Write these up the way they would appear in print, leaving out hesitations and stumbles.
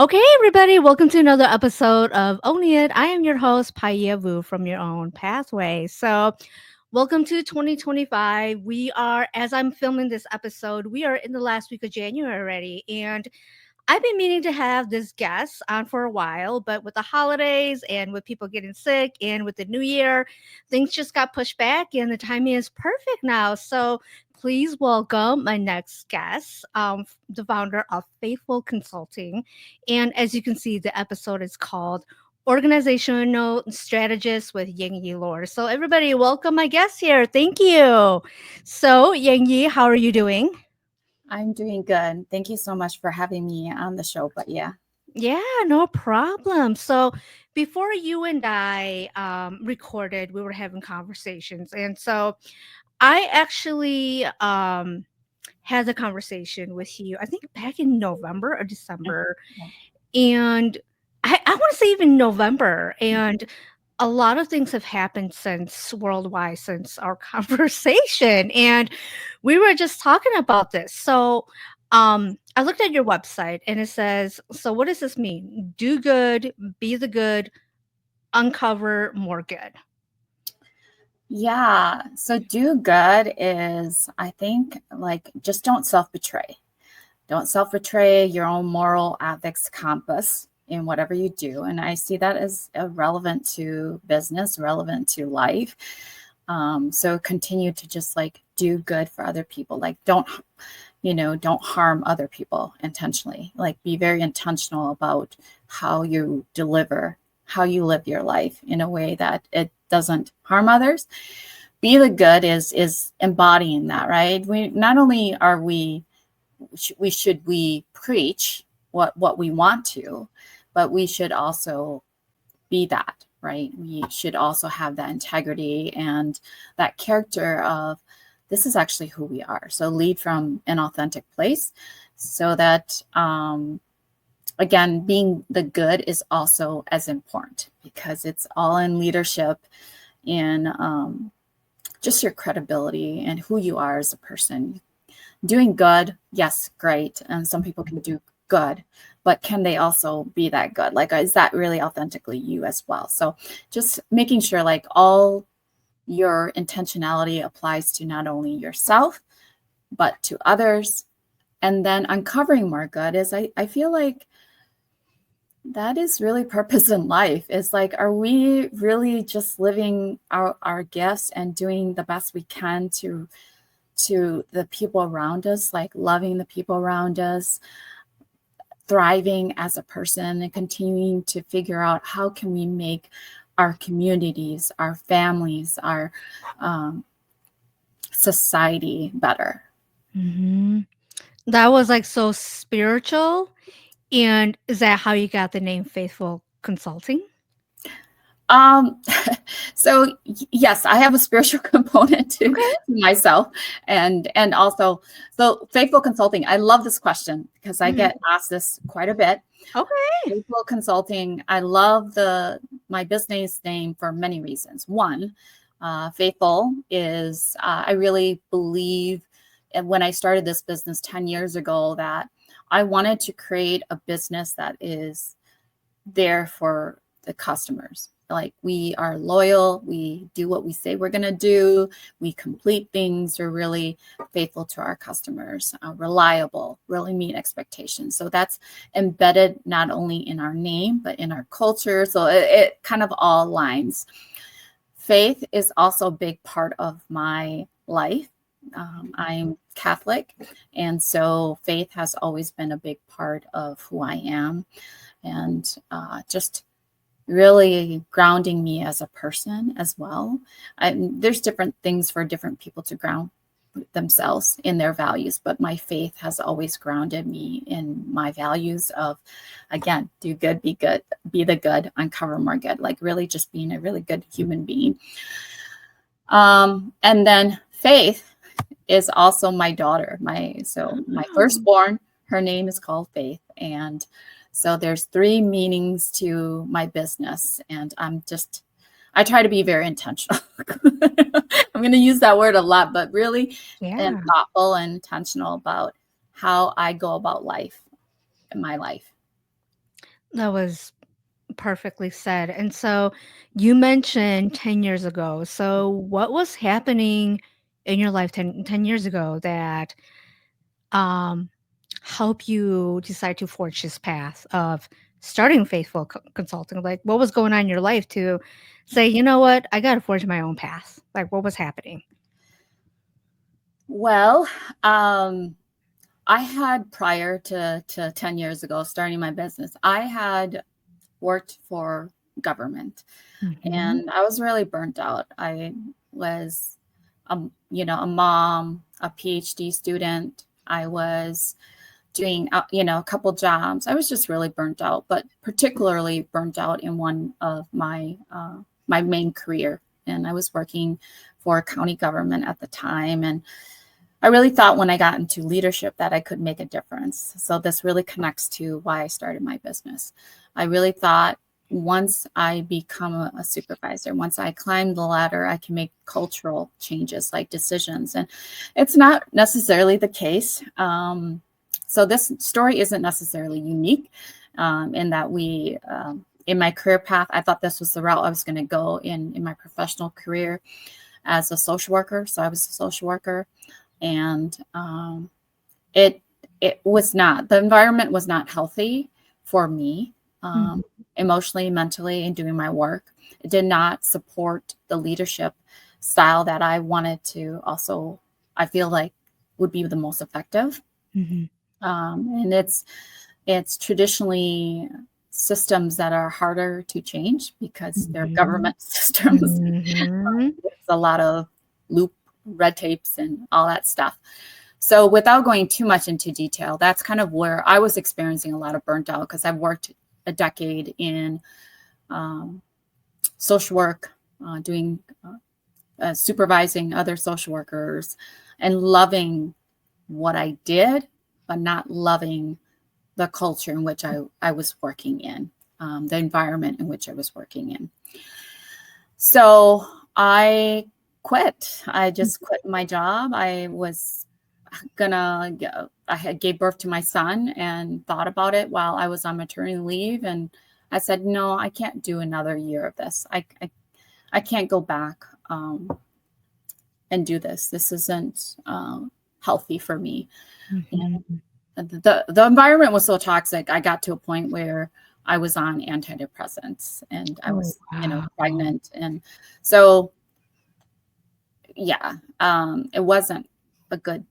Okay, everybody, welcome to another episode of Own It. I am your host, Paya Vu from Your Own Pathway. So, welcome to 2025. We are, as I'm filming this episode, we are in the last week of January already. And I've been meaning to have this guest on for a while, but with the holidays and with people getting sick and with the new year, things just got pushed back and the timing is perfect now. So please welcome my next guest, the founder of Faithful Consulting. And as you can see, the episode is called Organizational Strategist with Yengyee Lor. So everybody, welcome my guest here. Thank you. So Yengyee, how are you doing? I'm doing good. Thank you so much for having me on the show. But yeah, Yeah, no problem. So before you and I recorded, we were having conversations. And so I actually had a conversation with you, I think back in November or December. And I want to say even November. And a lot of things have happened since worldwide since our conversation. And we were just talking about this. So I looked at your website and it says, so what does this mean? Do good, be the good, uncover more good. yeah. So do good is, I think, like just don't self betray. Don't self betray your own moral ethics compass in whatever you do. And I see that as relevant to business, relevant to life. So continue to just like do good for other people. Like don't harm other people intentionally. Like be very intentional about how you deliver, how you live your life in a way that it doesn't harm others. Be the good is embodying that, right? We not only are we preach what we want to, but we should also be that, right? We should also have that integrity and that character of this is actually who we are. So lead from an authentic place so that, again, being the good is also as important because it's all in leadership and just your credibility and who you are as a person. Doing good, yes, great. And some people can do good, but can they also be that good? Like, is that really authentically you as well? So just making sure like all your intentionality applies to not only yourself, but to others. And then uncovering more good is I feel like that is really purpose in life. It's like, are we really just living our gifts and doing the best we can to the people around us, like loving the people around us, thriving as a person and continuing to figure out how can we make our communities, our families, our society better. Mhm. That was like so spiritual. And is that how you got the name Faithful Consulting? Um, so yes, I have a spiritual component to Okay. myself, and also so faithful consulting. I love this question because I Mhm. get asked this quite a bit. Okay. Faithful consulting. I love my business name for many reasons. One, faithful is I really believe, and when I started this business 10 years ago, that I wanted to create a business that is there for the customers. Like we are loyal, we do what we say we're going to do, we complete things, we're really faithful to our customers, reliable, really meet expectations. So that's embedded not only in our name, but in our culture. So it kind of all aligns. Faith is also a big part of my life. I'm Catholic, and so faith has always been a big part of who I am and just really grounding me as a person as well. There's different things for different people to ground themselves in their values, but my faith has always grounded me in my values of, again, do good, be the good, uncover more good, like really just being a really good human being. And then faith is also my daughter. My Oh. firstborn, her name is called Faith, and so there's three meanings to my business, and I try to be very intentional. I'm going to use that word a lot, but really and Yeah. thoughtful and intentional about how I go about life in my life. That was perfectly said. And so you mentioned 10 years ago. So what was happening in your life 10 years ago that um helped you decide to forge this path of starting Faithful Consulting? Like what was going on in your life to say, you know what, I got to forge my own path? Like what was happening? Well, I had prior to 10 years ago starting my business, I had worked for government Mhm. and I was really burnt out. I was, a mom, a PhD student. I was doing, a couple jobs. I was just really burnt out, but particularly burnt out in one of my main career. And I was working for county government at the time. And I really thought when I got into leadership that I could make a difference. So this really connects to why I started my business. I really thought once I become a supervisor, once I climb the ladder, I can make cultural changes like decisions. And it's not necessarily the case. So this story isn't necessarily unique in that in my career path, I thought this was the route I was going to go in my professional career as a social worker. So I was a social worker, and it was not, the environment was not healthy for me, Mhm. emotionally, mentally, and doing my work. It did not support the leadership style that I wanted to also, I feel like, would be the most effective. Mhm. And it's traditionally systems that are harder to change because they're Mhm. government systems. Mhm. There's a lot of loop red tapes and all that stuff. So without going too much into detail, that's kind of where I was experiencing a lot of burnt out because I've worked a decade in um, social work, doing supervising other social workers and loving what I did, but not loving the culture in which I was working in, the environment in which I was working in. So I quit. I just quit my job. I had gave birth to my son and thought about it while I was on maternity leave. And I said, no, I can't do another year of this. I can't go back and do this. This isn't healthy for me. Mhm. The environment was so toxic. I got to a point where I was on antidepressants and I Oh, was, wow. pregnant. And so, yeah, it wasn't a good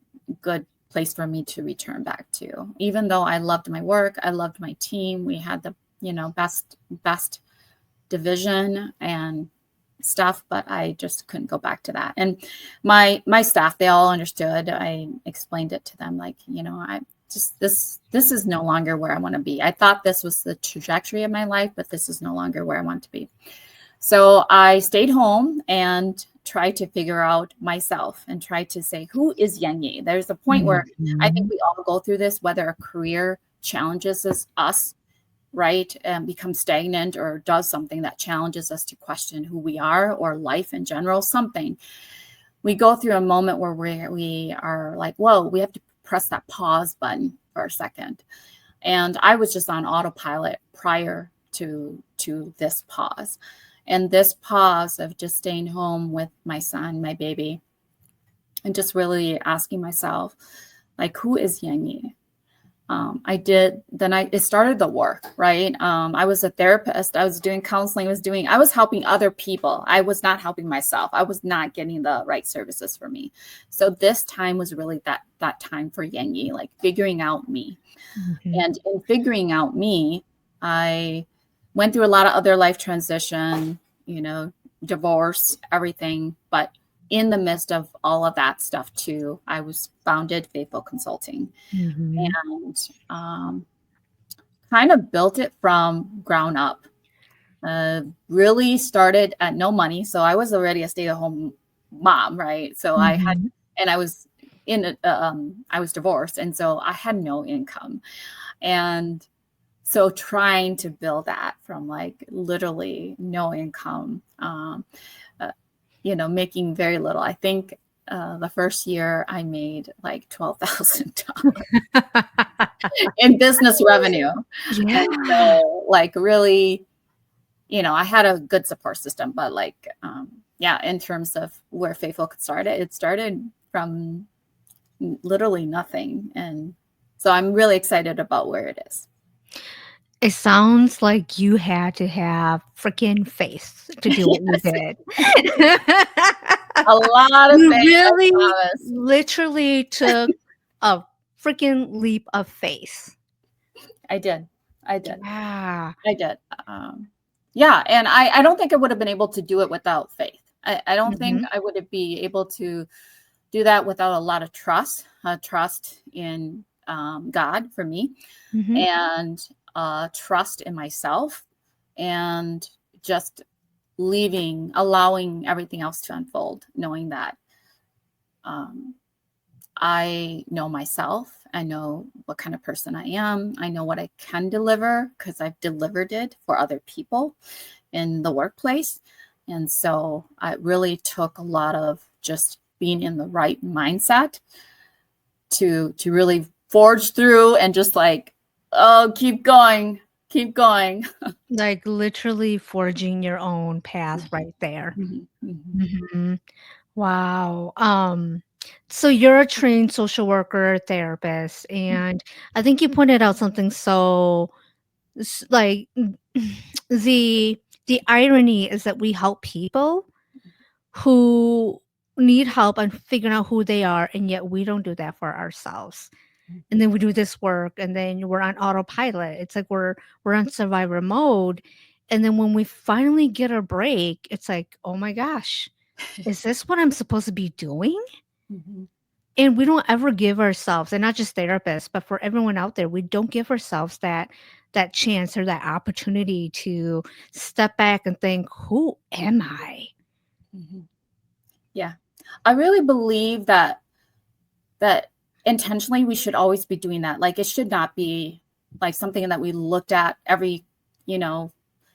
place for me to return back to. Even though I loved my work, I loved my team. We had the, best division and stuff, but I just couldn't go back to that. And my staff, they all understood. I explained it to them like, I just this is no longer where I want to be. I thought this was the trajectory of my life, but this is no longer where I want to be. So I stayed home and tried to figure out myself and tried to say, who is Yengyee? There's a point where I think Mhm. we all go through this, whether a career challenges us, right, and becomes stagnant or does something that challenges us to question who we are or life in general, something. We go through a moment where we are like, whoa, we have to press that pause button for a second. And I was just on autopilot prior to this pause. And this pause of just staying home with my son, my baby, and just really asking myself, like, who is Yengyee? It started the work, right? I was a therapist. I was doing counseling. I was helping other people. I was not helping myself. I was not getting the right services for me. So this time was really that time for Yengyee, like figuring out me. Mhm. And in figuring out me, I went through a lot of other life transition, divorce, everything. But in the midst of all of that stuff too, I was founded Faithful Consulting Mhm. and kind of built it from ground up. Really started at no money. So I was already a stay-at-home mom, right? So Mhm. and I was I was divorced. And so I had no income. And so trying to build that from like literally no income, uh, making very little. I think the first year I made like $12,000 in business revenue. And so Yeah. like really, I had a good support system, but like, yeah, in terms of where Faithful could start it started from literally nothing. And so I'm really excited about where it is. It sounds like you had to have freaking faith to do what you Yes, did. a lot of You things, I really promise. literally took a freaking leap of faith. I did. I did. Yeah. I did. Yeah. And I don't think I would have been able to do it without faith. I don't think Mhm, I would be able to do that without a lot of trust in God for me, mhm. and trust in myself, and just allowing everything else to unfold, knowing that um, I know myself. I know what kind of person I am. I know what I can deliver because I've delivered it for other people in the workplace. And so it really took a lot of just being in the right mindset to really forge through and just like, oh, keep going, keep going. Like, literally forging your own path right there. Mhm, mhm, Mhm. Wow. So you're a trained social worker, therapist, and I think you pointed out something so like the the irony is that we help people who need help and figuring out who they are, and yet we don't do that for ourselves. And mhm, then we do this work, and then we're on autopilot. It's like we're on survivor mode, and then when we finally get a break, it's like, oh my gosh, is this what I'm supposed to be doing? mhm, And we don't ever give ourselves, and not just therapists, but for everyone out there, we don't give ourselves that chance or that opportunity to step back and think, who am I? mhm. Yeah. I really believe that intentionally we should always be doing that. Like it should not be like something that we looked at every, you know,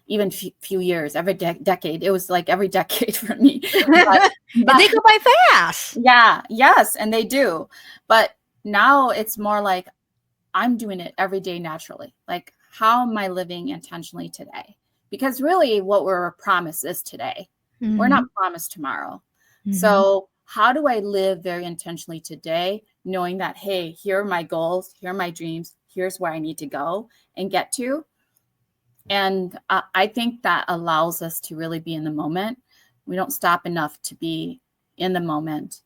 even few years, every decade. It was like every decade for me. But, And they but go by fast. yeah, yes, and they do. But now it's more like I'm doing it every day naturally. Like, how am I living intentionally today? Because really, what we're promised is today. We're not Mhm, promised tomorrow. mhm, So, how do I live very intentionally today, knowing that, hey, here are my goals, here are my dreams, here's where I need to go and get to? And I think that allows us to really be in the moment. We don't stop enough to be in the moment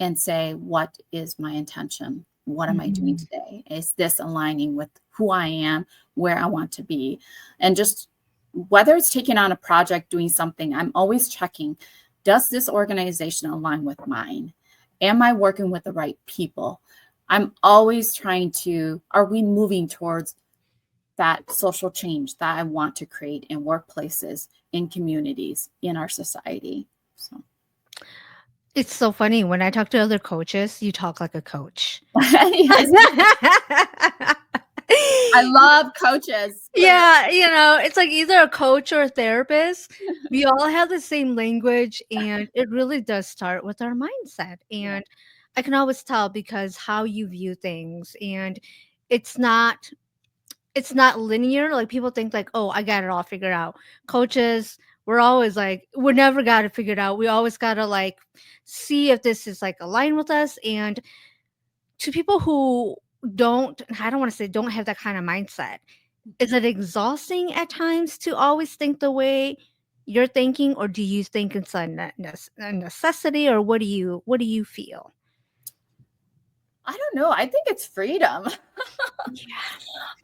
and say, what is my intention? What am I doing mhm. today? Is this aligning with who I am, where I want to be? And just whether it's taking on a project, doing something, I'm always checking, does this organization align with mine? Am I working with the right people? I'm always trying to, are we moving towards that social change that I want to create in workplaces, in communities, in our society? So, It's so funny when I talk to other coaches, you talk like a coach. yes, I love coaches, clearly. Yeah, it's like either a coach or a therapist. We all have the same language, and it really does start with our mindset. Yeah. And I can always tell because how you view things, and it's not it's not linear. Like people think like, oh, I got it all figured out. Coaches, we're always like, we never got it figured out. We always gotta like see if this is like aligned with us. And to people who I don't want to say don't have that kind of mindset, is it exhausting at times to always think the way you're thinking, or do you think it's a necessity, or what do you feel? I don't know. I think it's freedom. Yeah.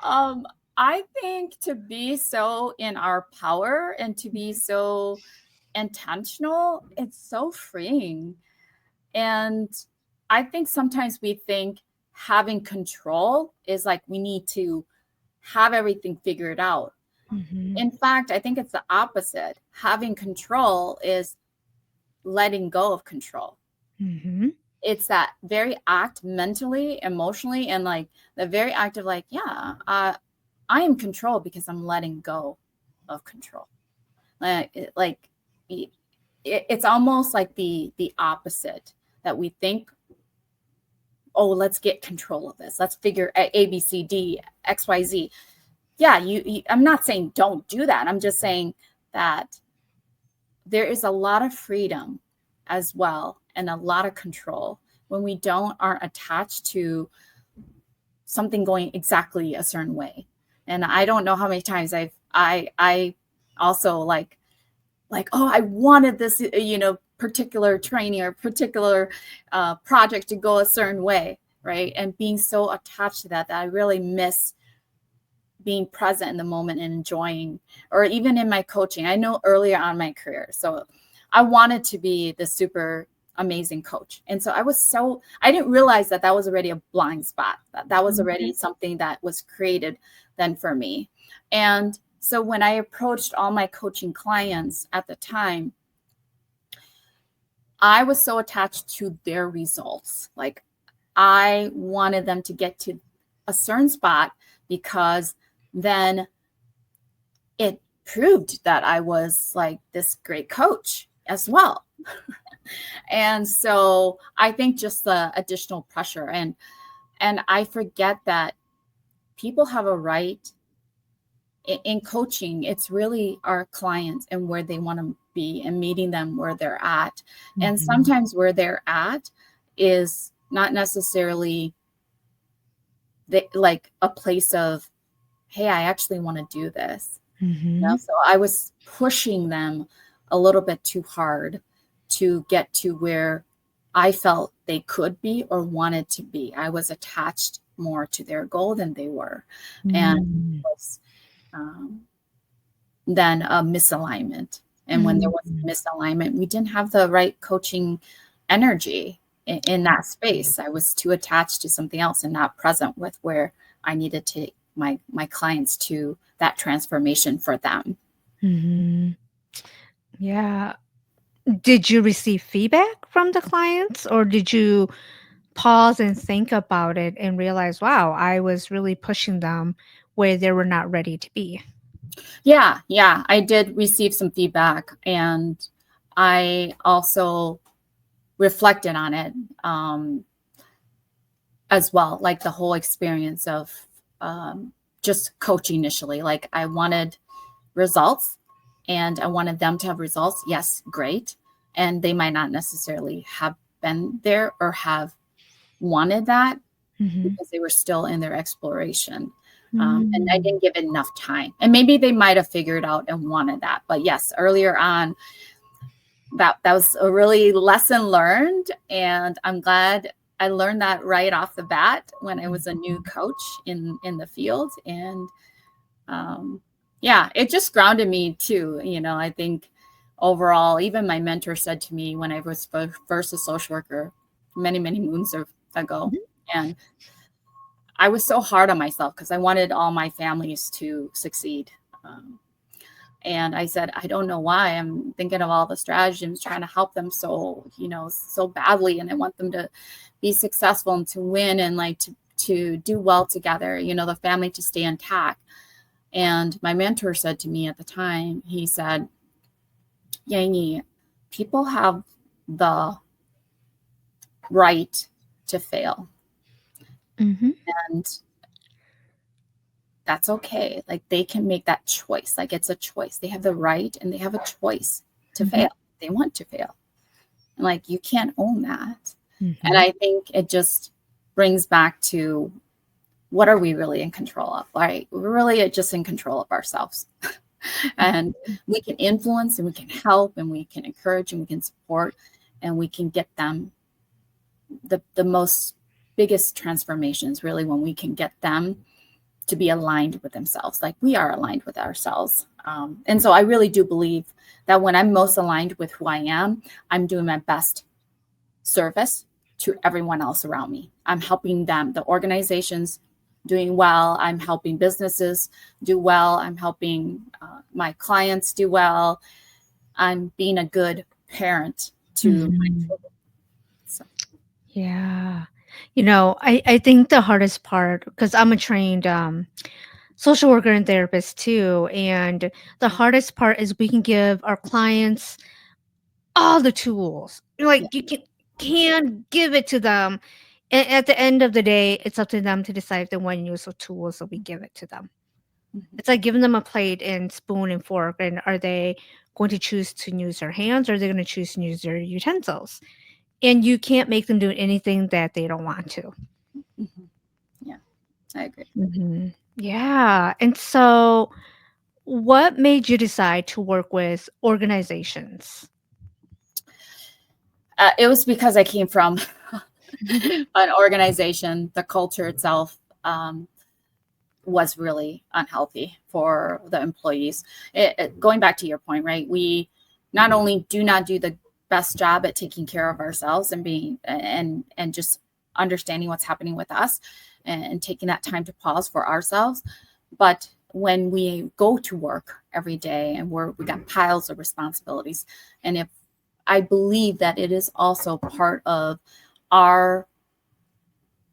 um, I think to be so in our power and to be so intentional, it's so freeing. And I think sometimes we think having control is like we need to have everything figured out. Mhm. In fact, I think it's the opposite. Having control is letting go of control. Mhm. It's that very act mentally, emotionally, and like the very act of like, yeah, I am control because I'm letting go of control. Like it's almost like the opposite, that we think, oh, let's get control of this. Let's figure A, B, C, D, X, Y, Z. yeah, I'm not saying don't do that. I'm just saying that there is a lot of freedom as well and a lot of control when we aren't attached to something going exactly a certain way. And I don't know how many times I also oh, I wanted this, particular training or particular project to go a certain way, right? And being so attached to that I really miss being present in the moment and enjoying. Or even in my coaching, I know earlier on in my career, so I wanted to be the super amazing coach. And so I didn't realize that was already a blind spot, that was already something that was created then for me. And so when I approached all my coaching clients at the time, I was so attached to their results. Like, I wanted them to get to a certain spot because then it proved that I was like this great coach as well. And so I think just the additional pressure, and I forget that people have a right in coaching. It's really our clients and where they want to be and meeting them where they're at. And sometimes where they're at is not necessarily like a place of, hey, I actually want to do this. So I was pushing them a little bit too hard to get to where I felt they could be or wanted to be. I was attached more to their goal than they were. And it was then a misalignment. And when there was a misalignment, we didn't have the right coaching energy in that space. I was too attached to something else and not present with where I needed to take my clients to that transformation for them. Yeah. Did you receive feedback from the clients, or did you pause and think about it and realize, wow, I was really pushing them where they were not ready to be? Yeah, I did receive some feedback, and I also reflected on it as well, like the whole experience of just coaching initially. Like, I wanted results and I wanted them to have results. Yes, great. And they might not necessarily have been there or have wanted that because they were still in their exploration. And I didn't give enough time. And maybe they might have figured out and wanted that. But yes, earlier on, that was a really lesson learned. And I'm glad I learned that right off the bat when I was a new coach in the field. And yeah, it just grounded me too. I think overall, even my mentor said to me when I was first a social worker many, many moons ago, and I was so hard on myself because I wanted all my families to succeed. And I said, I don't know why I'm thinking of all the strategies, trying to help them so badly. And I want them to be successful and to win and like to do well together, the family to stay intact. And my mentor said to me at the time, he said, Yengyee, people have the right to fail. And that's okay. Like, they can make that choice. Like, it's a choice. They have the right and they have a choice to fail. They want to fail. And like, you can't own that. And I think it just brings back to, what are we really in control of? Right? We're really just in control of ourselves. And we can influence and we can help and we can encourage and we can support and we can get them the most biggest transformations really when we can get them to be aligned with themselves, like we are aligned with ourselves. And so I really do believe that when I'm most aligned with who I am, I'm doing my best service to everyone else around me. I'm helping them, the organizations doing well. I'm helping businesses do well. I'm helping my clients do well. I'm being a good parent to my children. So. Yeah. I think the hardest part, because I'm a trained social worker and therapist too, and the hardest part is we can give our clients all the tools. Yeah. Like, you can give it to them. And at the end of the day, it's up to them to decide if they want to use the tools that we give it to them. Mhm. It's like giving them a plate and spoon and fork, and are they going to choose to use their hands, or are they going to choose to use their utensils? And you can't make them do anything that they don't want to. Mhm. Yeah, I agree. Yeah. And so, what made you decide to work with organizations? It was because I came from an organization. The culture itself was really unhealthy for the employees. Going back to your point, right? We not only do not do the best job at taking care of ourselves and being and just understanding what's happening with us and taking that time to pause for ourselves, but when we go to work every day and we got piles of responsibilities, and if I believe that it is also part of our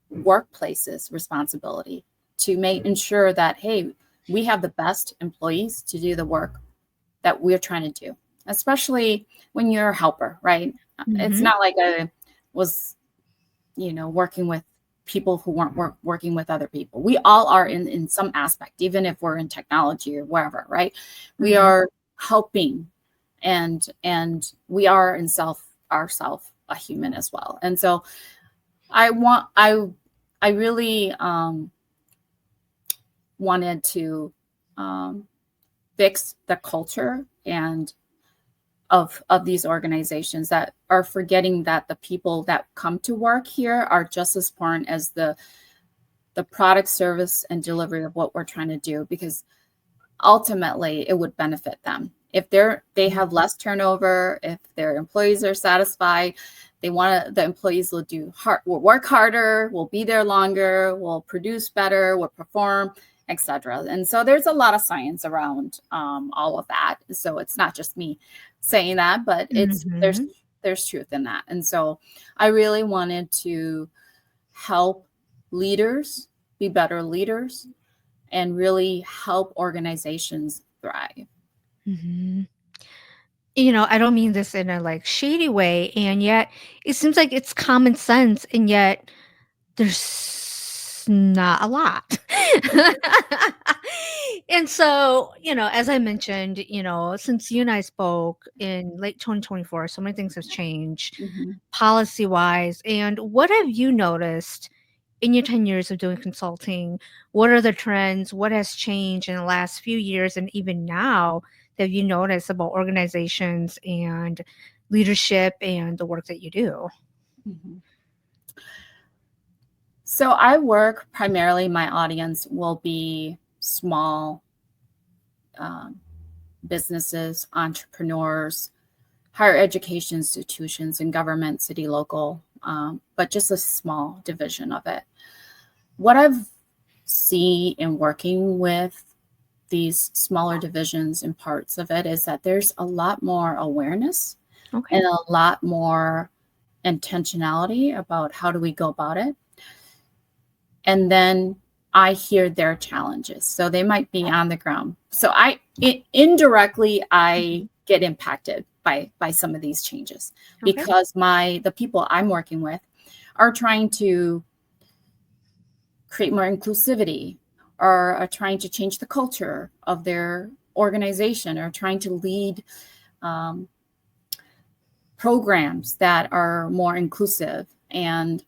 workplace's responsibility to make ensure that, hey, we have the best employees to do the work that we're trying to do, especially when you're a helper, right? It's Hmm. not like I was, working with people who weren't working with other people. We all are in some aspect, even if we're in technology or wherever, right? We Hmm. are helping, and we are in ourself a human as well. And so I want I really wanted to um, fix the culture and of these organizations that are forgetting that the people that come to work here are just as important as the product, service, and delivery of what we're trying to do, because ultimately it would benefit them if they have less turnover, if their employees are satisfied. The employees will work harder, will be there longer, will produce better, will perform, etc. And so there's a lot of science around all of that. So it's not just me saying that, but Hmm. there's truth in that. And so I really wanted to help leaders be better leaders and really help organizations thrive. Hmm. I don't mean this in a like shady way, and yet it seems like it's common sense, and yet there's not a lot. And so, as I mentioned, since you and I spoke in late 2024, so many things have changed Mhm. policy wise. And what have you noticed in your 10 years of doing consulting? What are the trends? What has changed in the last few years and even now that you notice about organizations and leadership and the work that you do? Mhm. So I work primarily, my audience will be small um, businesses, entrepreneurs, higher education institutions, and government, city, local, but just a small division of it. What I've seen in working with these smaller divisions and parts of it is that there's a lot more awareness Okay. and a lot more intentionality about how do we go about it. And then I hear their challenges. So they might be on the ground. So indirectly I Mhm. get impacted by some of these changes Okay. because the people I'm working with are trying to create more inclusivity, or are trying to change the culture of their organization, or trying to lead um, programs that are more inclusive. And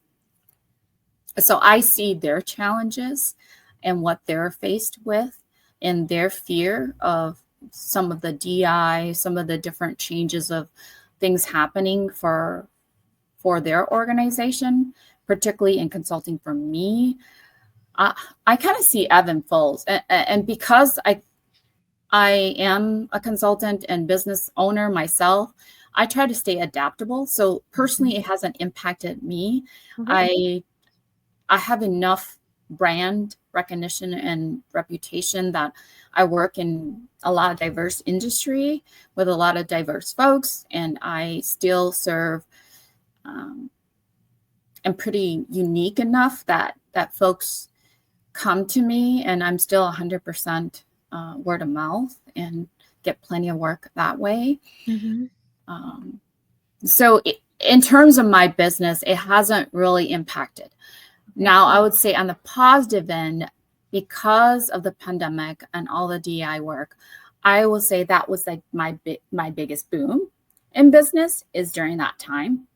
so I see their challenges and what they're faced with, and their fear of some of the DI, some of the different changes of things happening for their organization, particularly in consulting for me. I, I kind of see ebb and flows, and because I am a consultant and business owner myself, I try to stay adaptable. So Mhm. personally, it hasn't impacted me. Okay. I I have enough brand recognition and reputation that I work in a lot of diverse industry with a lot of diverse folks, and I still serve. Um, am pretty unique enough that folks come to me, and I'm still 100% word of mouth and get plenty of work that way. Mhm. Um, so, in terms of my business, it hasn't really impacted. Okay. Now, I would say on the positive end, because of the pandemic and all the DEI work, I will say that was like my biggest boom in business is during that time.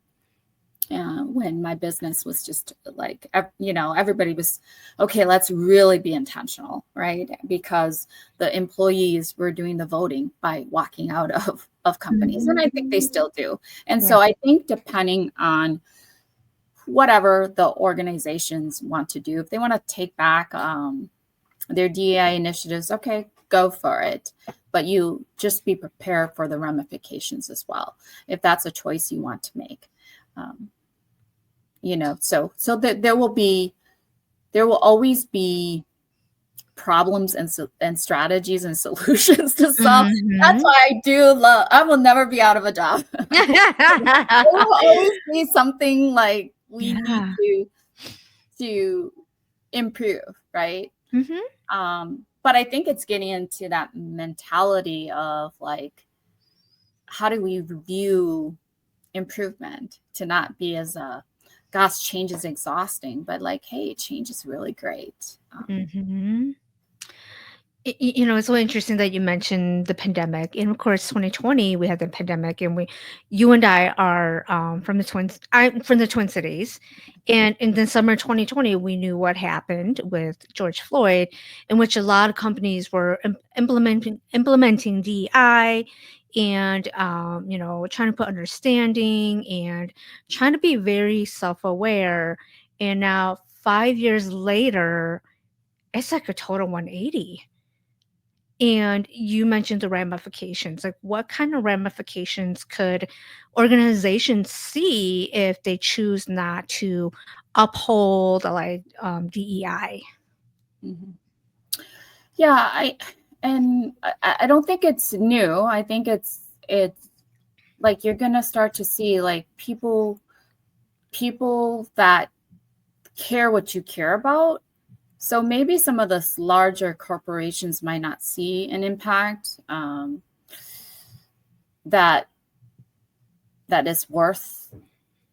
When my business was just like, everybody was, okay, let's really be intentional, right? Because the employees were doing the voting by walking out of companies. And I think they still do. And so I think depending on whatever the organizations want to do, if they want to take back their DEI initiatives, okay, go for it. But you just be prepared for the ramifications as well, if that's a choice you want to make. So that there will always be problems and strategies and solutions to solve. That's why I will never be out of a job. There will always be something like we need to improve, right? But I think it's getting into that mentality of like, how do we view improvement to not be as a, gosh, change is exhausting, but like, hey, change is really great. It's so interesting that you mentioned the pandemic. And of course, 2020, we had the pandemic, and you and I are from the I'm from the Twin Cities. And in the summer 2020, we knew what happened with George Floyd, in which a lot of companies were implementing DEI and, trying to put understanding and trying to be very self-aware. And now 5 years later, it's like a total 180. And you mentioned the ramifications. Like, what kind of ramifications could organizations see if they choose not to uphold like DEI? Yeah, I don't think it's new. I think it's like you're gonna start to see like people that care what you care about. So maybe some of the larger corporations might not see an impact that is worth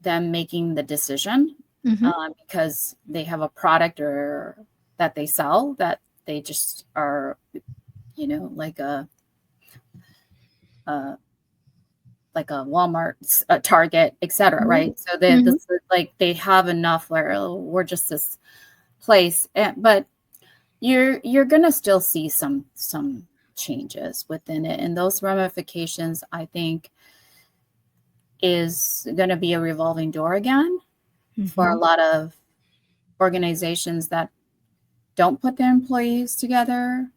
them making the decision because they have a product or that they sell that they just are, like a Walmart, a Target, etc. Right? So they have enough where we're just this place, but you're gonna still see some changes within it, and those ramifications, I think, is going to be a revolving door again for a lot of organizations that don't put their employees together.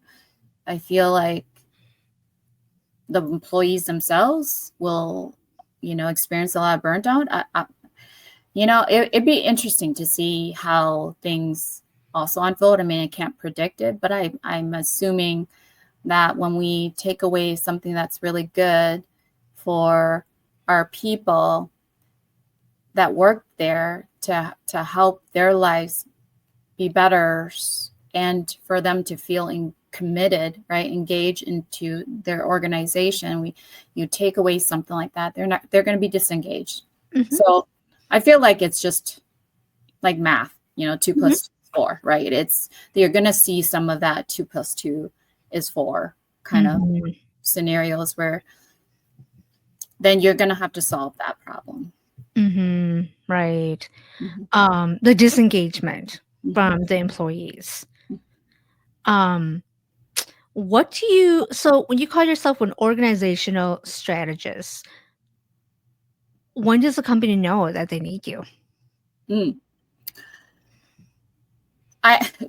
I feel like the employees themselves will, experience a lot of burnt out. It'd be interesting to see how things also unfold. I mean, I can't predict it, but I'm assuming that when we take away something that's really good for our people that work there to help their lives be better and for them to feel committed, right, engaged into their organization, you take away something like that, they're going to be disengaged. So I feel like it's just like math, 2 + 2 is 4, right? You're going to see some of that 2 + 2 is 4 kind of scenarios where then you're going to have to solve that problem. Right. The disengagement from the employees. So when you call yourself an organizational strategist, when does the company know that they need you?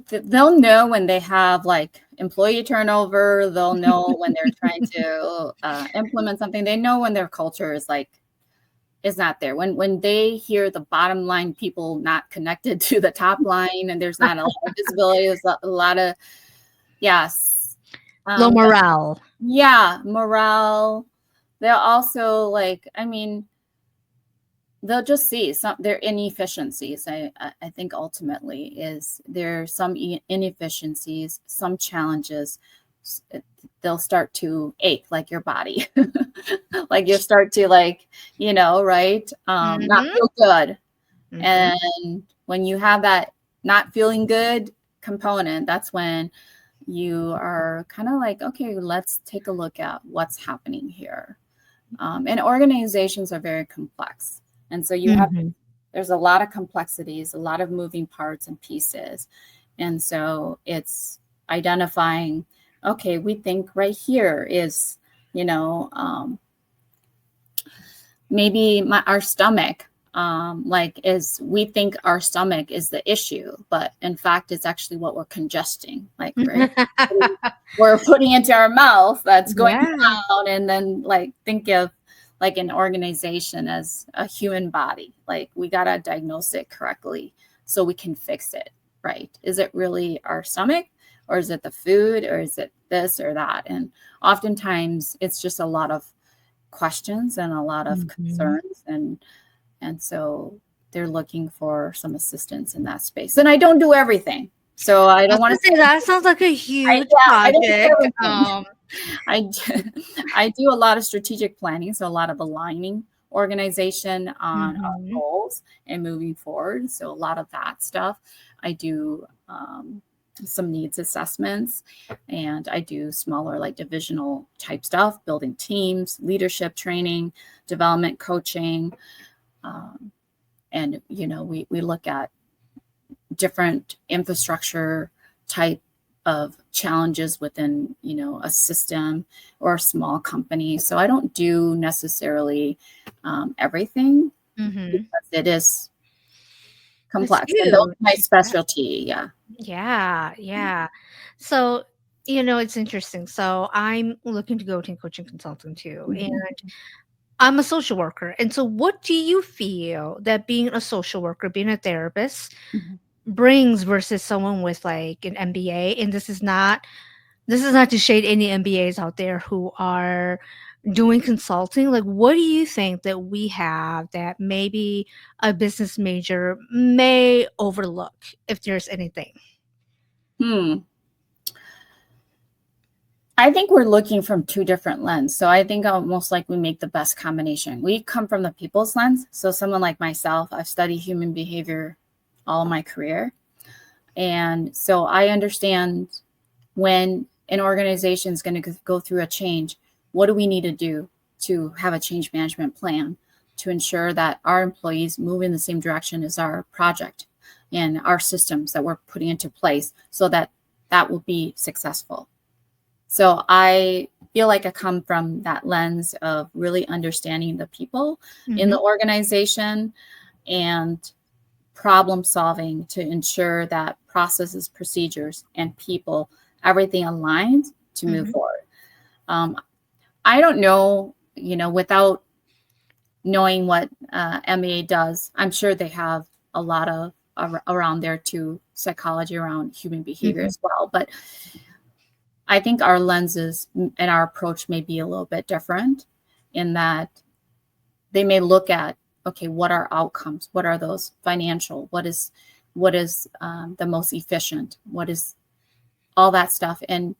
They'll know when they have like employee turnover. They'll know when they're trying to implement something. They know when their culture is not there. When they hear the bottom line people not connected to the top line, and there's not a lot of visibility. There's a lot of low morale. Morale. They'll also they'll just see their inefficiencies. I think ultimately is there some inefficiencies, some challenges. They'll start to ache like your body, like you start to right, not feel good. And when you have that not feeling good component, that's when you are kind of like, okay, let's take a look at what's happening here. And organizations are very complex. And so Mhm. there's a lot of complexities, a lot of moving parts and pieces. And so it's identifying, okay, we think right here is, you know, maybe our stomach, is we think our stomach is the issue, but in fact, it's actually what we're congesting, like we're putting into our mouth that's going Yeah. down. And then like think of like an organization as a human body. Like we got to diagnose it correctly so we can fix it, right? Is it really our stomach, or is it the food, or is it this or that? And oftentimes it's just a lot of questions and a lot of Mhm. concerns, and so they're looking for some assistance in that space. And I don't do everything, so I I don't was want gonna to say that sounds like a huge I don't do project. everything. I do, I do a lot of strategic planning, so a lot of aligning organization on our Mhm. goals and moving forward. So a lot of that stuff. I do some needs assessments, and I do smaller like divisional type stuff, building teams, leadership training, development coaching. And, we look at different infrastructure type of challenges within a system or a small company. So I don't do necessarily everything Mhm. because it is That's complex, and those are my huge. specialty. Yeah. Yeah, yeah. So, it's interesting. So, I'm looking to go to coaching consulting too, and Mhm. I'm a social worker. And so, what do you feel that being a social worker, being a therapist, Mhm. brings versus someone with like an MBA? And this is not to shade any MBAs out there who are doing consulting. Like, what do you think that we have that maybe a business major may overlook, if there's anything? Hmm. I think we're looking from two different lenses. So I think almost like we make the best combination. We come from the people's lens. So someone like myself, I've studied human behavior all my career. And so I understand when an organization is going to go through a change, what do we need to do to have a change management plan to ensure that our employees move in the same direction as our project and our systems that we're putting into place so that that will be successful. So I feel like I come from that lens of really understanding the people in Mhm. the organization and problem solving to ensure that processes, procedures, and people, everything aligns to move Mhm. forward. I don't know, without knowing what MEA does, I'm sure they have a lot of around there too, psychology around human behavior Mhm. as well. But I think our lenses and our approach may be a little bit different in that they may look at, okay, what are outcomes? What are those financial? What is the most efficient? What is all that stuff? And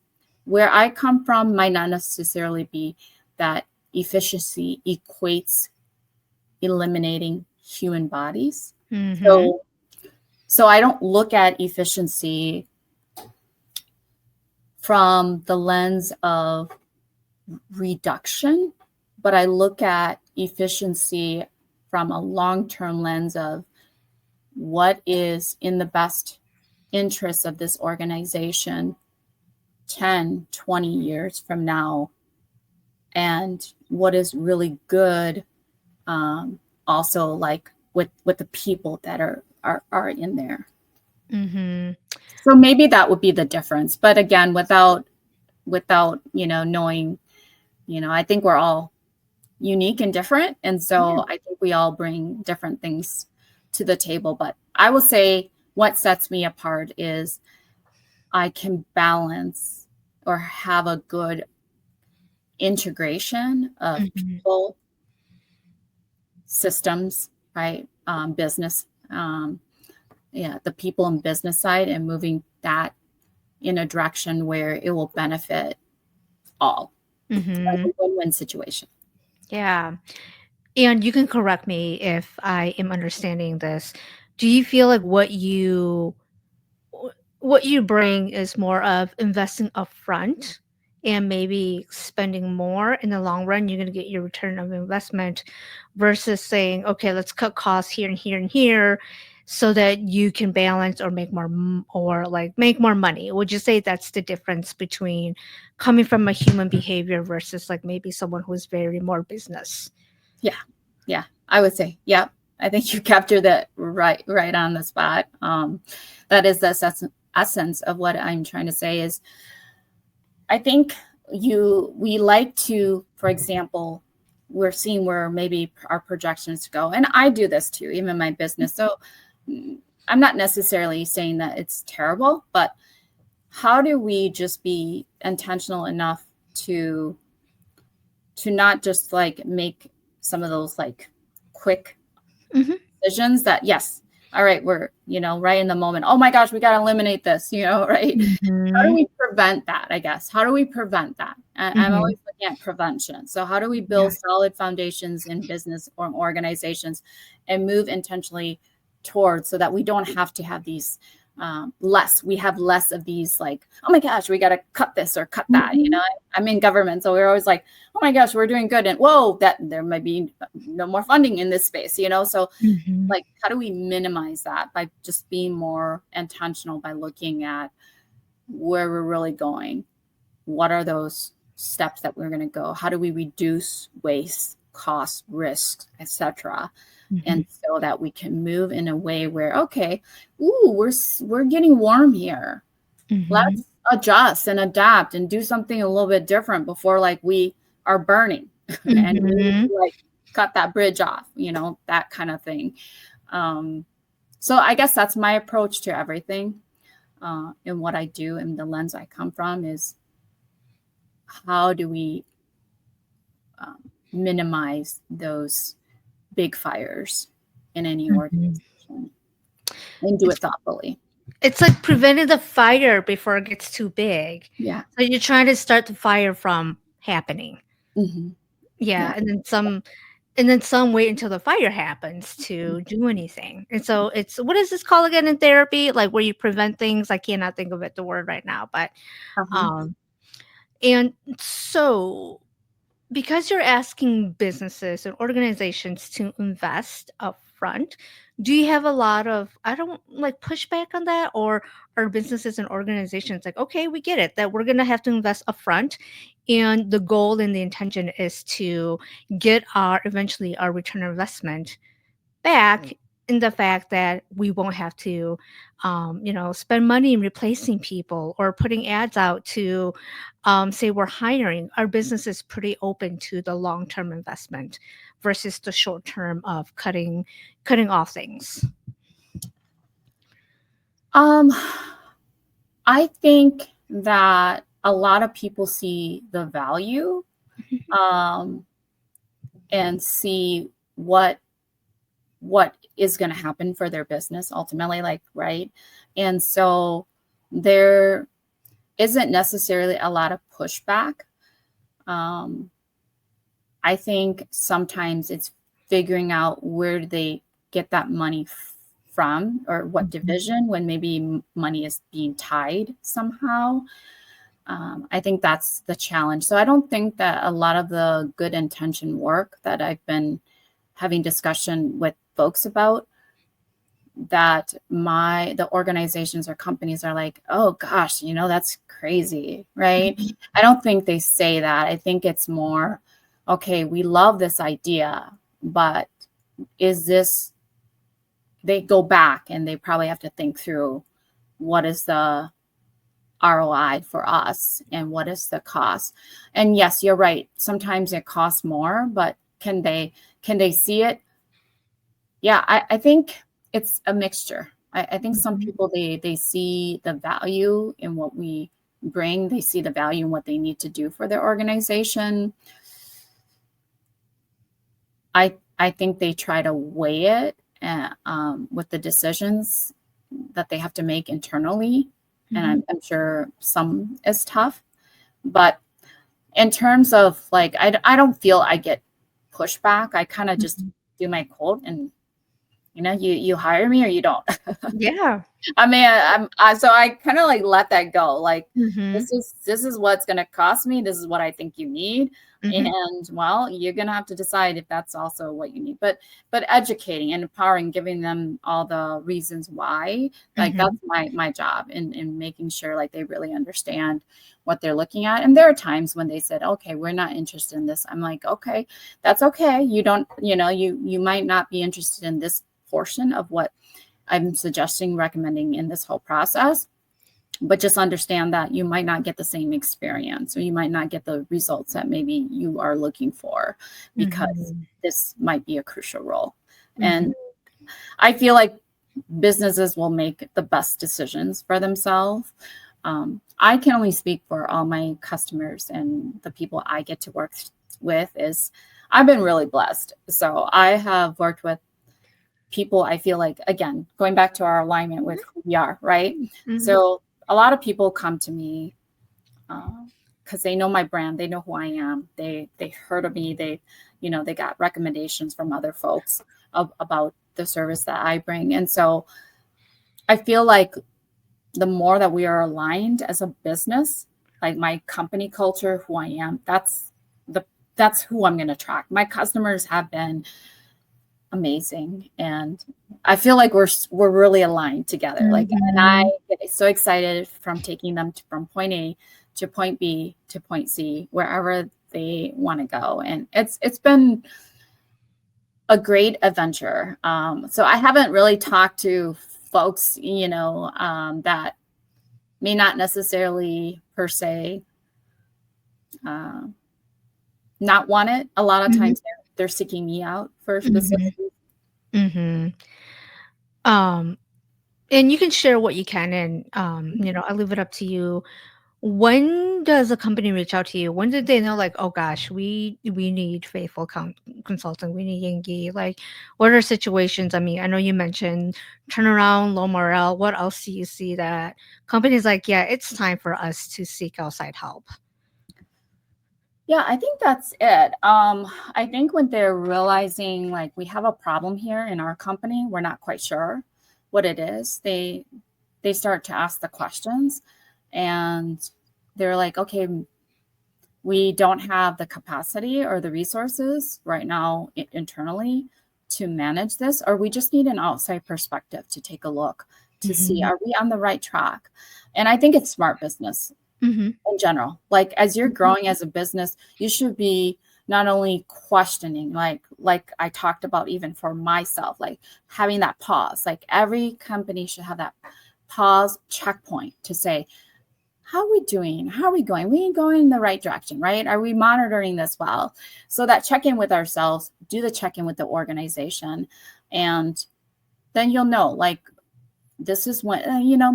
where I come from might not necessarily be that efficiency equates eliminating human bodies. Mhm. So I don't look at efficiency from the lens of reduction, but I look at efficiency from a long-term lens of what is in the best interest of this organization 10, 20 years from now, and what is really good, um, also like with the people that are in there. Mhm. So maybe that would be the difference. But again, without knowing, I think we're all unique and different. And Yeah. so I think we all bring different things to the table. But I will say what sets me apart is I can balance or have a good integration of Mhm. people, systems, right? Business, yeah, the people and business side, and moving that in a direction where it will benefit all, like a Mhm. what you bring is more of investing upfront and maybe spending more in the long run. You're going to get your return of investment versus saying, okay, let's cut costs here and here and here so that you can balance or make more or like make more money. Would you say that's the difference between coming from a human behavior versus like maybe someone who's very more business? Yeah. Yeah. I would say, yep. I think you captured that right on the spot. That is the essence of what I'm trying to say is I think we like to, for example, we're seeing where maybe our projections go. And I do this too, even in my business. So I'm not necessarily saying that it's terrible, but how do we just be intentional enough to not just like make some of those like quick decisions that, yes, all right, we're, right in the moment. Oh my gosh, we got to eliminate this, right? How do we prevent that, I guess? How do we prevent that? I'm always looking at prevention. So how do we build solid foundations in business or organizations and move intentionally towards so that we don't have to have these we have less of these like, oh my gosh, we got to cut this or cut that. I'm in government, so we're always like, oh my gosh, we're doing good, and whoa, that there might be no more funding in this space. So like, how do we minimize that by just being more intentional, by looking at where we're really going? What are those steps that we're going to go? How do we reduce waste, cost, risks, etc.? And so that we can move in a way where, okay, we're getting warm here. Let's adjust and adapt and do something a little bit different before like we are burning and we need to, like, cut that bridge off, that kind of thing. So I guess that's my approach to everything. And what I do and the lens I come from is how do we minimize those big fires in any organization and do it thoughtfully. It's like preventing the fire before it gets too big. Yeah. So you're trying to start the fire from happening. Mm-hmm. Yeah. And then some wait until the fire happens to do anything. And so it's, what is this called again in therapy? Like where you prevent things. I cannot think of the word right now, but and so because you're asking businesses and organizations to invest upfront, do you have a lot of, I don't like pushback on that, or are businesses and organizations like, okay, we get it that we're going to have to invest upfront, and the goal and the intention is to get eventually our return on investment back, in the fact that we won't have to spend money in replacing people or putting ads out to say we're hiring. Our business is pretty open to the long-term investment versus the short term of cutting off things. I think that a lot of people see the value and see what is going to happen for their business ultimately, like, right? And so there isn't necessarily a lot of pushback. I think sometimes it's figuring out where do they get that money from, or what division, when maybe money is being tied somehow. I think that's the challenge. So I don't think that a lot of the good intention work that I've been having discussion with folks about, that the organizations or companies are like, oh gosh, that's crazy, right? I don't think they say that. I think it's more, okay, we love this idea, but they go back and they probably have to think through, what is the ROI for us and what is the cost? And yes, you're right. Sometimes it costs more, but can they see it? Yeah, I think it's a mixture. I think some people, they see the value in what we bring. They see the value in what they need to do for their organization. I think they try to weigh it with the decisions that they have to make internally. And I'm sure some is tough. But in terms of like, I don't feel I get pushback. I kind of just do my quote, and you hire me or you don't. Yeah. I mean, so I kind of like let that go. Like, Mhm. this is what's going to cost me. This is what I think you need. Mhm. And well, you're going to have to decide if that's also what you need. But educating and empowering, giving them all the reasons why, like that's Mhm. my job in making sure like they really understand what they're looking at. And there are times when they said, okay, we're not interested in this. I'm like, okay, that's okay. You don't, you might not be interested in this portion of what I'm suggesting, recommending in this whole process, but just understand that you might not get the same experience or you might not get the results that maybe you are looking for because Mhm. this might be a crucial role. Mhm. And I feel like businesses will make the best decisions for themselves. I can only speak for all my customers and the people I get to work with is I've been really blessed. So I have worked with people I feel like, again, going back to our alignment with who we are, right? Mhm. So a lot of people come to me because they know my brand, they know who I am, they heard of me, they got recommendations from other folks about the service that I bring. And so I feel like the more that we are aligned as a business, like my company culture, who I am, the that's who I'm going to attract. My customers have been amazing, and I feel like we're really aligned together. Like, and I Mhm. get so excited from taking them from point A to point B to point C, wherever they want to go, and it's been a great adventure. So I haven't really talked to folks, that may not necessarily per se uh, not want it. A lot of Mhm. times they're seeking me out for Mhm. facilities. Mhm. Um, and you can share what you can, and I leave it up to you. When does a company reach out to you? When did they know, like, oh gosh, we need faithful consulting, we need Yengyee? Like, what are situations? I mean, I know you mentioned turnaround, low morale. What else do you see that companies like, yeah, it's time for us to seek outside help? Yeah, I think that's it. I think when they're realizing like we have a problem here in our company, we're not quite sure what it is. They start to ask the questions, and they're like, okay, we don't have the capacity or the resources right now internally to manage this, or we just need an outside perspective to take a look to see, Mhm. are we on the right track? And I think it's smart business Mhm. in general. Like as you're Mhm. growing as a business, you should be not only questioning, like I talked about even for myself, like having that pause. Like every company should have that pause checkpoint to say, how are we doing? How are we going? We going in the right direction, right? Are we monitoring this well? So that check in with ourselves, do the check in with the organization, and then you'll know like this is when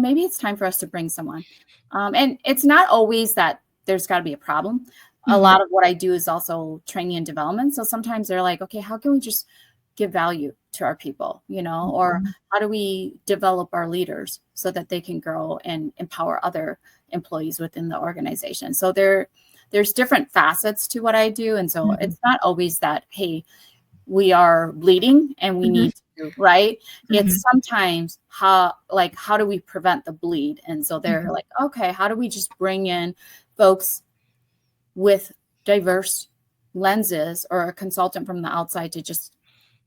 maybe it's time for us to bring someone. And it's not always that there's got to be a problem. A Mhm. lot of what I do is also training and development, so sometimes they're like, okay, how can we just give value to our people, or Mhm. how do we develop our leaders so that they can grow and empower other employees within the organization. So there's different facets to what I do, and so Mhm. it's not always that, hey, we are bleeding and we Mhm. need to, right? Mhm. It's sometimes how do we prevent the bleed? And so they're Mhm. like, okay, how do we just bring in folks with diverse lenses or a consultant from the outside to just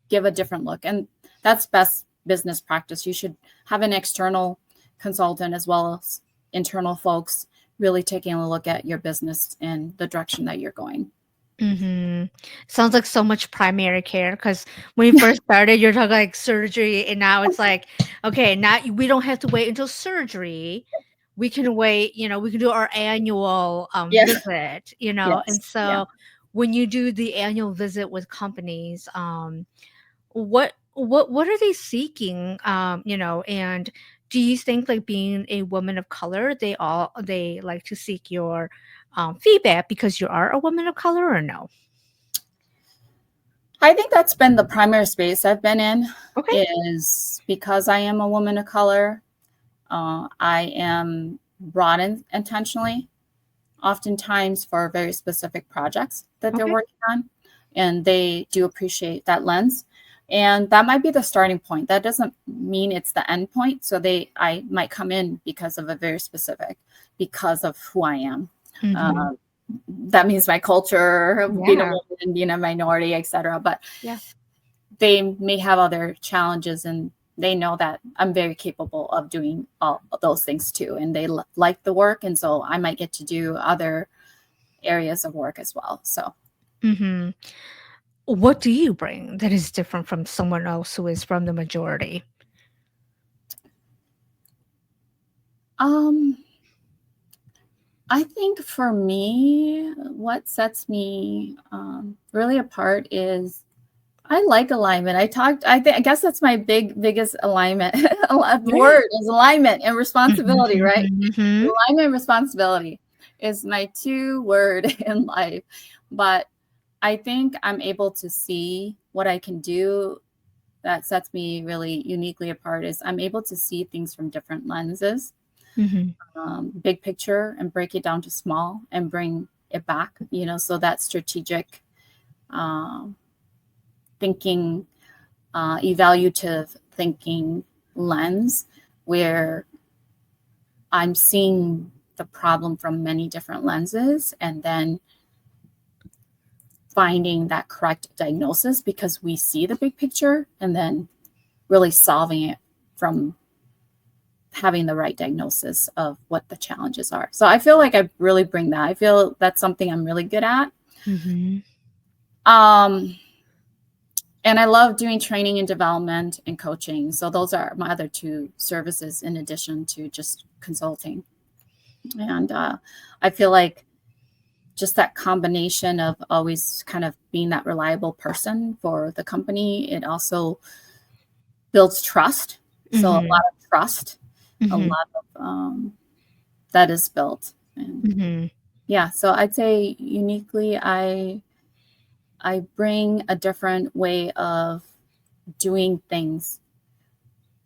give a different look? And that's best business practice. You should have an external consultant as well as internal folks really taking a look at your business and the direction that you're going. Mhm. Sounds like so much primary care, because when you first started, you're talking like surgery, and now it's like, okay, now we don't have to wait until surgery. We can wait, we can do our annual Yes. visit, Yes. and Yeah. so when you do the annual visit with companies, what are they seeking? And do you think, like, being a woman of color, they like to seek your feedback because you are a woman of color, or no? I think that's been the primary space I've been in Okay. is because I am a woman of color. I am brought in intentionally, oftentimes for very specific projects that they're Okay. working on, and they do appreciate that lens. And that might be the starting point. That doesn't mean it's the end point. So I might come in because of a very specific, because of who I am. Mm-hmm. Uh, that means my culture, being a Yeah. woman, being a minority, etc. But Yeah. they may have other challenges, and they know that I'm very capable of doing all of those things too. And they like the work. And so I might get to do other areas of work as well. So, Mm-hmm. What do you bring that is different from someone else who is from the majority? um, I think for me, what sets me really apart is I like alignment. I guess that's my biggest alignment. Yeah. Word is alignment and responsibility, right? Mm-hmm. Alignment and responsibility is my two word in life. But I think I'm able to see what I can do that sets me really uniquely apart is I'm able to see things from different lenses, Mm-hmm. big picture, and break it down to small and bring it back, so that strategic um, thinking, evaluative thinking lens where I'm seeing the problem from many different lenses and then finding that correct diagnosis because we see the big picture and then really solving it from having the right diagnosis of what the challenges are. So I feel like I really bring that. I feel that's something I'm really good at. Mm-hmm. Um, and I love doing training and development and coaching. So those are my other two services in addition to just consulting. And I feel like just that combination of always kind of being that reliable person for the company, it also builds trust. So a Mm-hmm. lot of trust, a Mm-hmm. lot of that is built. And Mm-hmm. yeah, so I'd say uniquely, I bring a different way of doing things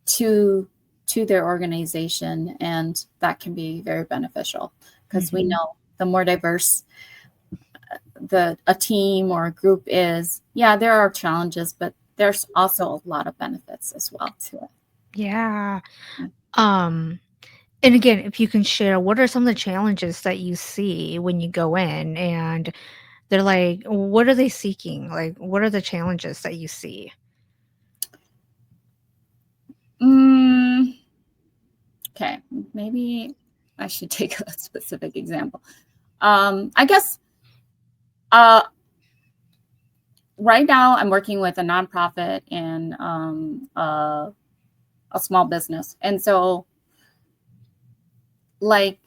to to their organization, and that can be very beneficial because we Mm-hmm. know the more diverse the a team or a group is, yeah, there are challenges, but there's also a lot of benefits as well to it. Yeah. Um, and again, if you can share, what are some of the challenges that you see when you go in and they're like, what are they seeking? Like, what are the challenges that you see? Mm, okay, maybe I should take a specific example. I guess uh, right now I'm working with a nonprofit and a small business, and so like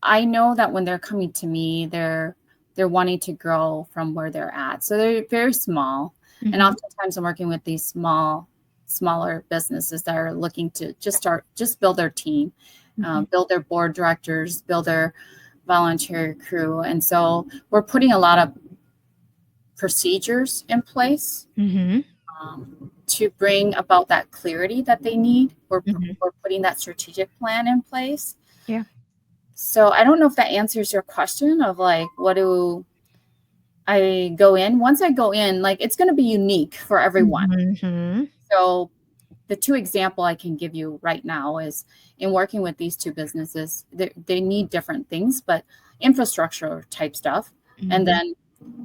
I know that when they're coming to me, they're wanting to grow from where they're at. So they're very small. And Mhm, oftentimes I'm working with these smaller businesses that are looking to just build their team, mhm, build their board directors, build their volunteer crew. And so we're putting a lot of procedures in place mhm, to bring about that clarity that they need. mhm. We're putting that strategic plan in place. Yeah. So I don't know if that answers your question of like, what do I go in? Once I go in, like it's going to be unique for everyone. Mhm, So the two example I can give you right now is in working with these two businesses, they need different things, but infrastructure type stuff. And mhm, then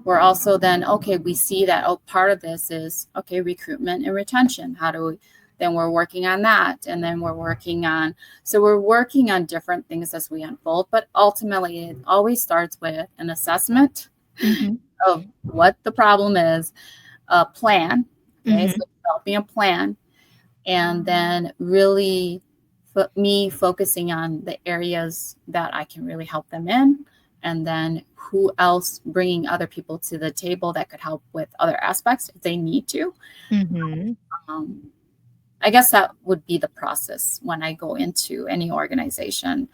we're also then, okay, we see that, oh, part of this is, okay, recruitment and retention. How do we, then we're working on that. And then so we're working on different things as we unfold, but ultimately it always starts with an assessment mhm, of what the problem is, a plan. Okay, so mhm, developing a plan, and then really me focusing on the areas that I can really help them in, and then who else bringing other people to the table that could help with other aspects if they need to. mhm. Um, I guess that would be the process when I go into any organization.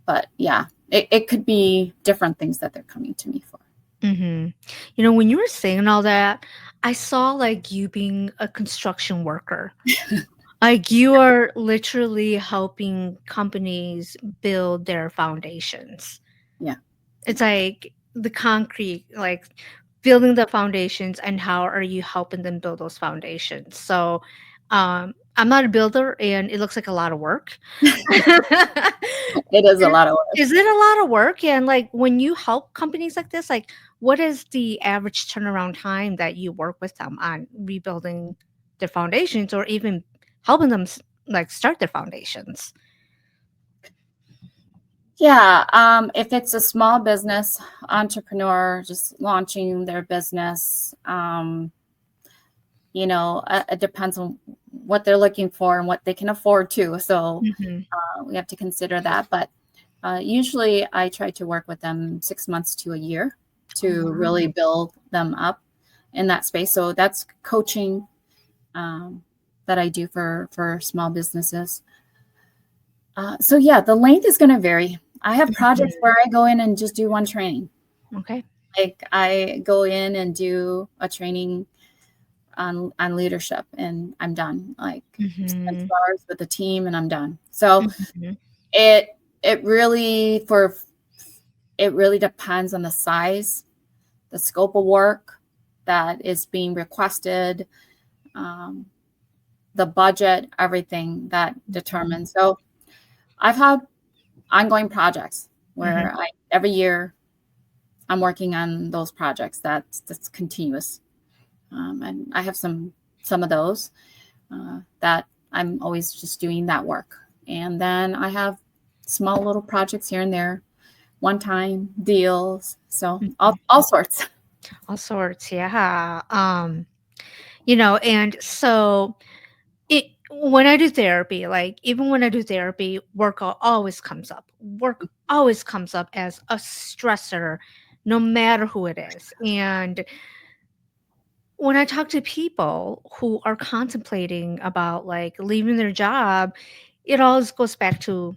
But yeah, it could be different things that they're coming to me for. Mhm. You know, when you were saying all that, I saw like you being a construction worker. Like you are literally helping companies build their foundations. Yeah. It's like the concrete, like building the foundations, and how are you helping them build those foundations. So I'm not a builder, and it looks like a lot of work. It is a lot of work. Is it a lot of work? And like when you help companies like this, like what is the average turnaround time that you work with them on rebuilding their foundations, or even helping them like start their foundations? Yeah, if it's a small business entrepreneur just launching their business, it depends on what they're looking for and what they can afford to. So Hmm. we have to consider that. But usually I try to work with them 6 months to a year Oh, to wow. really build them up in that space. So that's coaching um, that I do for small businesses. So yeah, the length is going to vary. I have projects Mhm. where I go in and just do one training. Okay. Like I go in and do a training on leadership and I'm done. Like spend Hmm. 2 hours with the team and I'm done. So Hmm. it it really for it really depends on the size, the scope of work that is being requested, um, the budget, everything that determines. So I've had ongoing projects Hmm. where every year I'm working on those projects. That's continuous, and I have some of those that I'm always just doing that work. And then I have small little projects here and there, one time deals, so all sorts. All sorts, yeah. And so it when I do therapy, like even when I do therapy, work always comes up. Work always comes up as a stressor, no matter who it is. And when I talk to people who are contemplating about like leaving their job, it always goes back to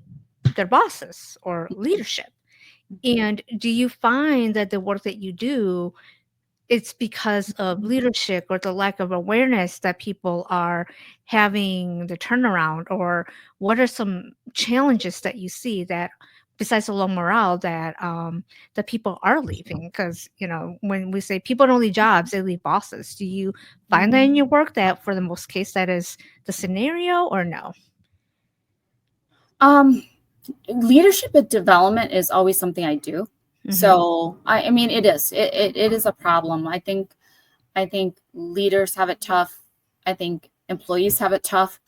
their bosses or leadership. And do you find that the work that you do, it's because of leadership or the lack of awareness that people are having the turnaround? Or what are some challenges that you see that, besides the low morale, that people are leaving? Because when we say people don't leave jobs, they leave bosses. Do you find that in your work, that for the most case that is the scenario, or no? Um, Leadership and development is always something I do. Hmm. So I mean, it is a problem. I think leaders have it tough. I think employees have it tough.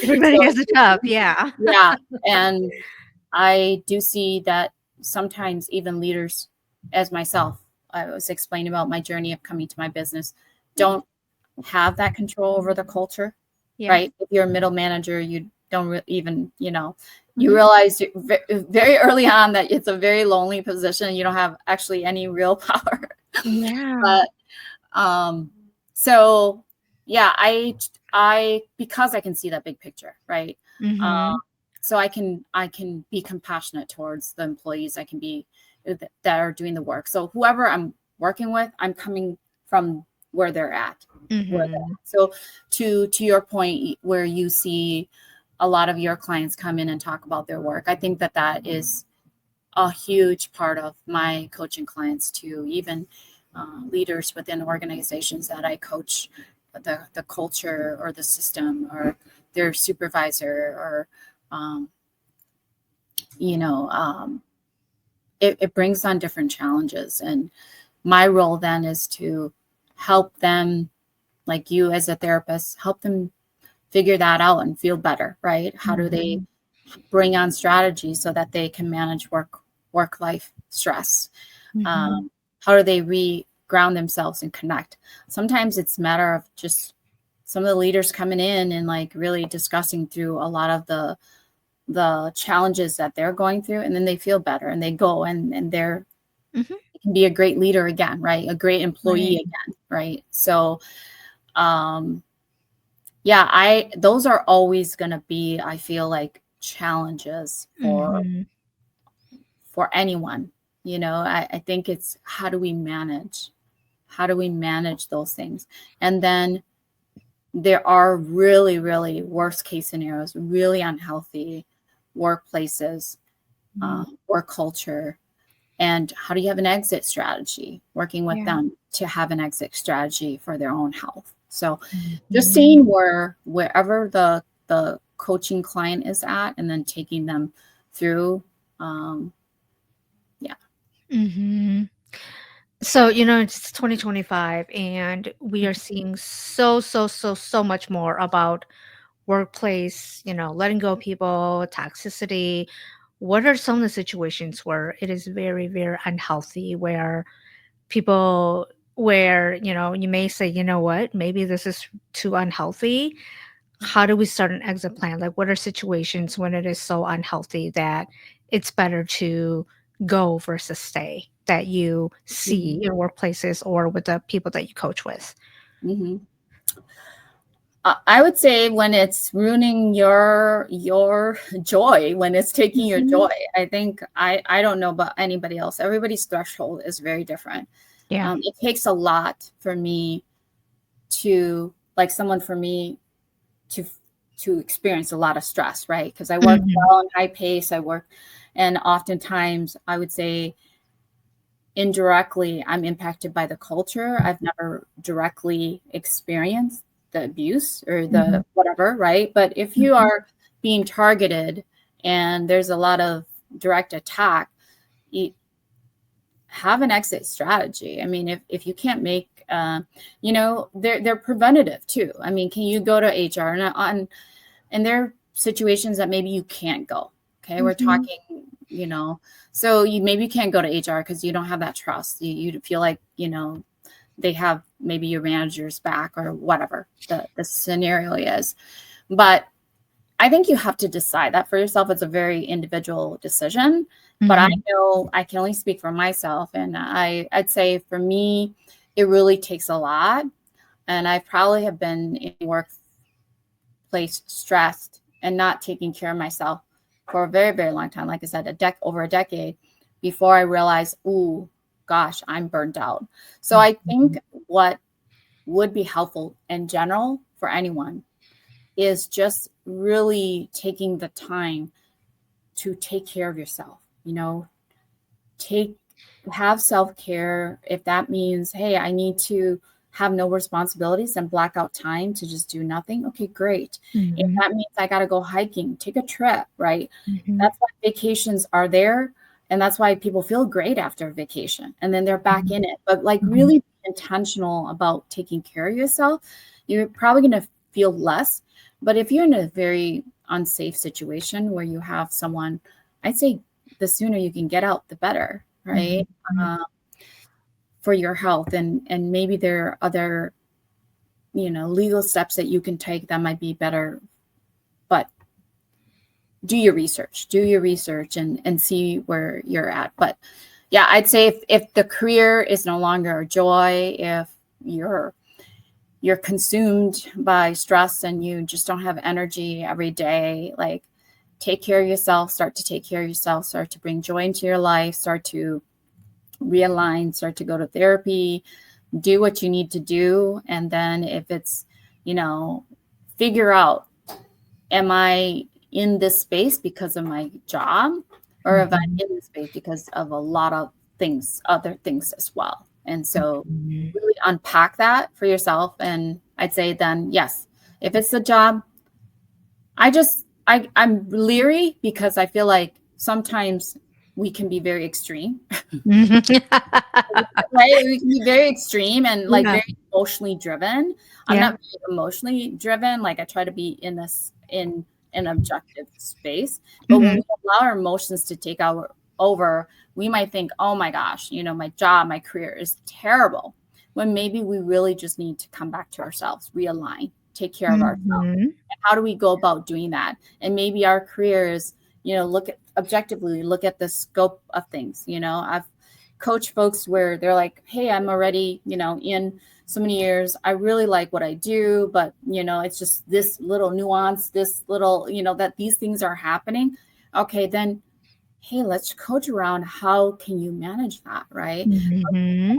Everybody So has a job, yeah. yeah, and I do see that sometimes even leaders, as myself, I was explaining about my journey of coming to my business, don't have that control over the culture, Yeah. right? If you're a middle manager, you don't even, you Hmm. realize very early on that it's a very lonely position. You don't have actually any real power. Yeah. But um, so yeah, I because I can see that big picture, right? Um, Hmm. so I can be compassionate towards the employees. I can be that are doing the work. So whoever I'm working with, I'm coming from where they're at. Hmm. So to your point, where you see a lot of your clients come in and talk about their work, I think that is a huge part of my coaching clients too. Even leaders within organizations that I coach, the culture or the system or their supervisor or um, you know um, it brings on different challenges, and my role then is to help them, like you as a therapist, help them figure that out and feel better, right? How do they Hmm. bring on strategies so that they can manage work life stress? Hmm. How do they ground themselves and connect? Sometimes it's a matter of just some of the leaders coming in and like really discussing through a lot of the challenges that they're going through, and then they feel better and they go and they're Hmm. can be a great leader again, right? A great employee Right. again, right? So um yeah, I those are always going to be, I feel like, challenges Mhm. for anyone. I think it's how do we manage those things? And then there are really, really worst case scenarios, really unhealthy workplaces, Mhm. work culture. And how do you have an exit strategy? Working with Yeah. them to have an exit strategy for their own health. So just Mhm. seeing wherever the coaching client is at, and then taking them through. Yeah. Mhm. So, it's 2025 and we are seeing so much more about workplace, letting go of people, toxicity. What are some of the situations where it is very, very unhealthy, where people, where, you may say, you know what, maybe this is too unhealthy. How do we start an exit plan? Like, what are situations when it is so unhealthy that it's better to go versus stay, that you see Mhm. in workplaces or with the people that you coach with? Mhm. I would say when it's ruining your joy, when it's taking your Mhm. joy. I think I don't know about anybody else. Everybody's threshold is very different. Yeah. It takes a lot for me to like someone for me to to experience a lot of stress, right? Because I work Mhm. well in high pace. I work, and oftentimes I would say indirectly I'm impacted by the culture. I've never directly experienced the abuse or Mhm. the whatever, right? But if you Mhm. are being targeted and there's a lot of direct attack, you have an exit strategy. I mean, if you can't make they're preventative too. I mean, can you go to HR and there are situations that maybe you can't go. Okay, we're Mhm. talking, you know, so you maybe can't go to HR because you don't have that trust. You feel like, they have maybe your manager's back or whatever the scenario is. But I think you have to decide that for yourself. It's a very individual decision. But I Mhm. know I can only speak for myself. And I'd say for me, it really takes a lot. And I probably have been in workplace stressed and not taking care of myself for a very, very long time. Like I said, over a decade before I realized, ooh, gosh, I'm burnt out. So I think Mhm. what would be helpful in general for anyone is just really taking the time to take care of yourself. Take have self-care. If that means, hey, I need to have no responsibilities and black out time to just do nothing, okay, great. If Mhm. that means I got to go hiking, take a trip, right? Mhm. That's why vacations are there, and that's why people feel great after a vacation and then they're back in it. But like Mhm. really be intentional about taking care of yourself. You're probably going to feel less. But if you're in a very unsafe situation where you have someone, I'd say the sooner you can get out, the better, right? Mhm. Mhm. Uh, for your health, and maybe there are other, legal steps that you can take that might be better. But do your research and see where you're at. But yeah, I'd say if the career is no longer a joy, if you're you're consumed by stress and you just don't have energy every day, like take care of yourself, start to take care of yourself, start to bring joy into your life, start to realign, start to go to therapy, do what you need to do. And then if it's, you know, figure out, am I in this space because of my job, or am I Mhm. in this space because of a lot of things, other things as well? And so Mhm. really unpack that for yourself. And I'd say then, yes, if it's the job, I'm leery because I feel like sometimes we can be very extreme. Mhm. Right? We can be very extreme and like Yeah. very emotionally driven. I'm Yeah. not very emotionally driven. Like I try to be in this in an objective space. But when Mhm. we allow our emotions to take our over, we might think, oh my gosh, my job, my career is terrible. When maybe we really just need to come back to ourselves, realign, take care of ourselves. Mhm. How do we go about doing that? And maybe our careers, look at objectively, look at the scope of things. I've coached folks where they're like, hey, I'm already, in so many years. I really like what I do, but it's just this little nuance, this little, that these things are happening. Okay, then hey, let's coach around how can you manage that, right? Mhm.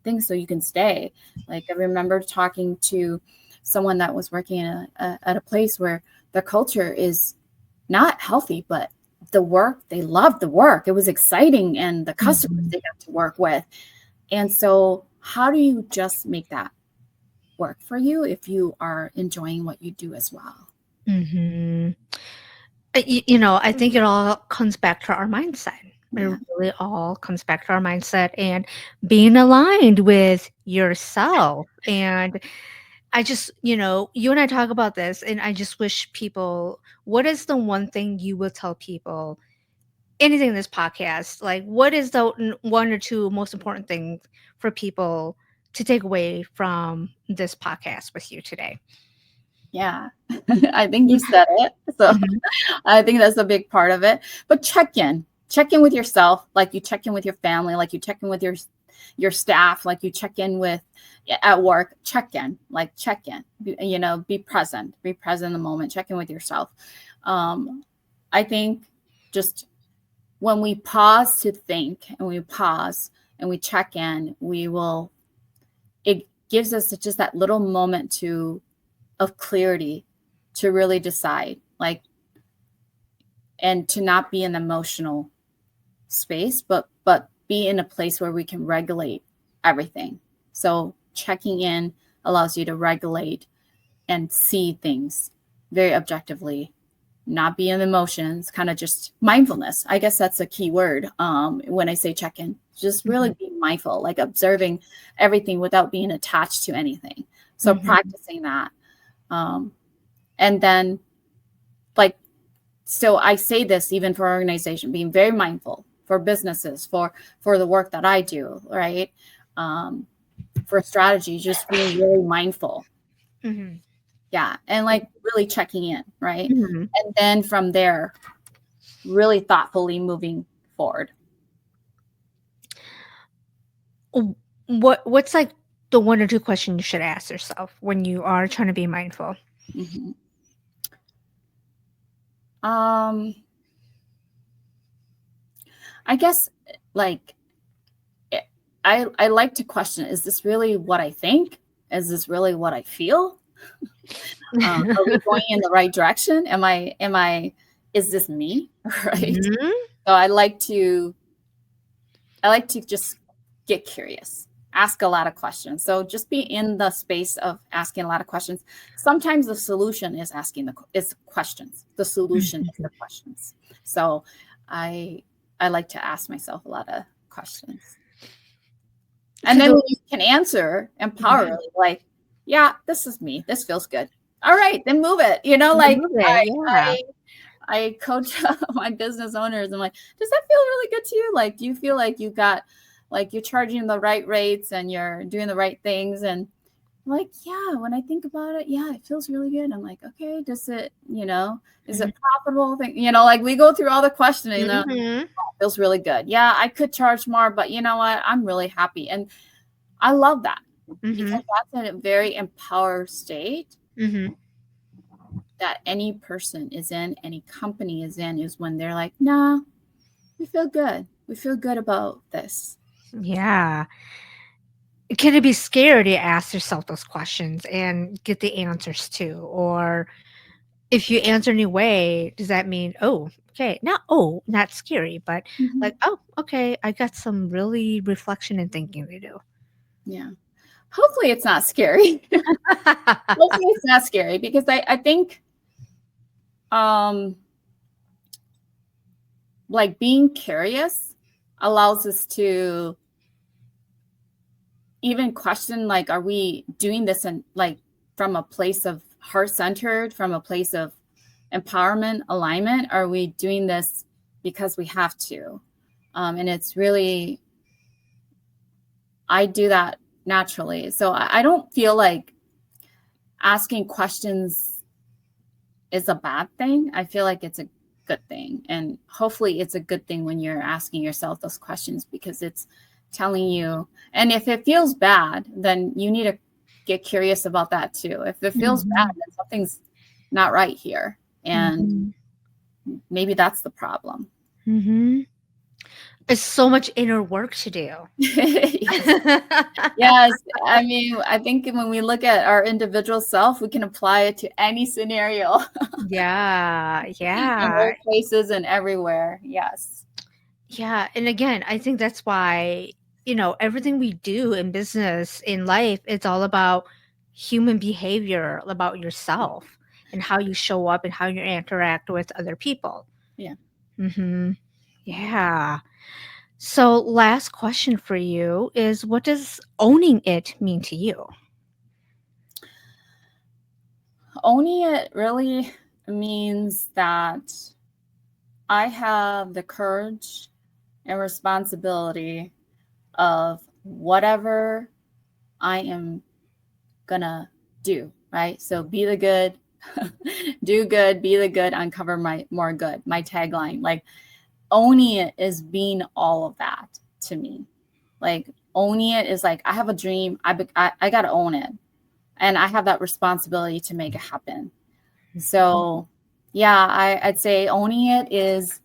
Things so you can stay. Like I remember talking to someone that was working at a place where the culture is not healthy, but the work, they loved the work. It was exciting, and the customers Mhm. they got to work with. And so how do you just make that work for you if you are enjoying what you do as well? Mhm. You know, I think it all comes back to our mindset. It Yeah. really all comes back to our mindset and being aligned with yourself. And I just, you know, you and I talk about this, and I just wish people, what is the one thing you will tell people, anything in this podcast? Like, what is the one or two most important things for people to take away from this podcast with you today? Yeah. I think you said it. So Mhm. I think that's a big part of it. But check in with yourself, like you check in with your family, like you check in with your staff, like you check in with at work, check in, be present in the moment, check in with yourself. I think just when we pause to think and we pause and we check in, it gives us just that little moment of clarity to really decide, like, and to not be in emotional space, but be in a place where we can regulate everything. So checking in allows you to regulate and see things very objectively, not be in emotions, kind of just mindfulness. I guess that's a key word when I say check in. Just really Mhm. be mindful, like observing everything without being attached to anything. So Mhm. practicing that. Um, and then, like, so I say this even for organization, being very mindful for businesses, for the work that I do, right? Um, for strategy, just being really mindful. Mhm. Yeah. And like really checking in, right? Mhm. And then from there, really thoughtfully moving forward. What's like the one or two questions you should ask yourself when you are trying to be mindful? Mhm. Um, I guess like eh, I like to question, is this really what I think? Is this really what I feel? Are we going in the right direction? Is this me? Right. Mhm. So I like to just get curious, ask a lot of questions. So just be in the space of asking a lot of questions. Sometimes the solution is is questions. The solution is Mhm. the questions. So I I like to ask myself a lot of questions. And To then the when you can answer Mhm. empower, like, yeah, this is me. This feels good. All right, then move it. Like Move it, yeah. I coach my business owners. I'm like, does that feel really good to you? Like, do you feel like you're charging the right rates and you're doing the right things? And I'm like, yeah, when I think about it, yeah, it feels really good. I'm like, okay, is Mhm. it profitable? Like we go through all the questioning, Mhm. it feels really good. Yeah, I could charge more, but you know what? I'm really happy. And I love that because Mhm. that's a very empowered state Mhm. that any person is in, any company is in, is when they're like, nah, we feel good. We feel good about this. Yeah. Can it be scary to ask yourself those questions and get the answers too? Or if you answer anyway, does that mean, "Oh, okay," not scary, but Mhm. like, "Oh, okay, I got some really reflection and thinking to do." Yeah. Hopefully it's not scary. Hopefully it's not scary because I think um like being curious allows us to even question, like, are we doing this in like from a place of heart centered, from a place of empowerment, alignment? Are we doing this because we have to? And it's really, I do that naturally. So I don't feel like asking questions is a bad thing. I feel like it's a good thing. And hopefully it's a good thing when you're asking yourself those questions because it's telling you. And if it feels bad, then you need to get curious about that too. If it feels bad, Mhm. then something's not right here. And Mhm. maybe that's the problem. Mhm. It's so much inner work to do. Yes. Yes. I mean, I think when we look at our individual self, we can apply it to any scenario Yeah, in yeah, workplaces and everywhere. Yes. yeah. And again, I think that's why, everything we do in business, in life, it's all about human behavior, about yourself and how you show up and how you interact with other people. Yeah. Mm-hmm. Yeah. So, last question for you is, what does owning it mean to you? Owning it really means that I have the courage and responsibility of whatever I am gonna do, right? So be the good, do good, be the good, uncover my more good. My tagline, like owning it is being all of that to me. Like owning it is like I have a dream, I gotta own it, and I have that responsibility to make it happen. So yeah, I'd say owning it is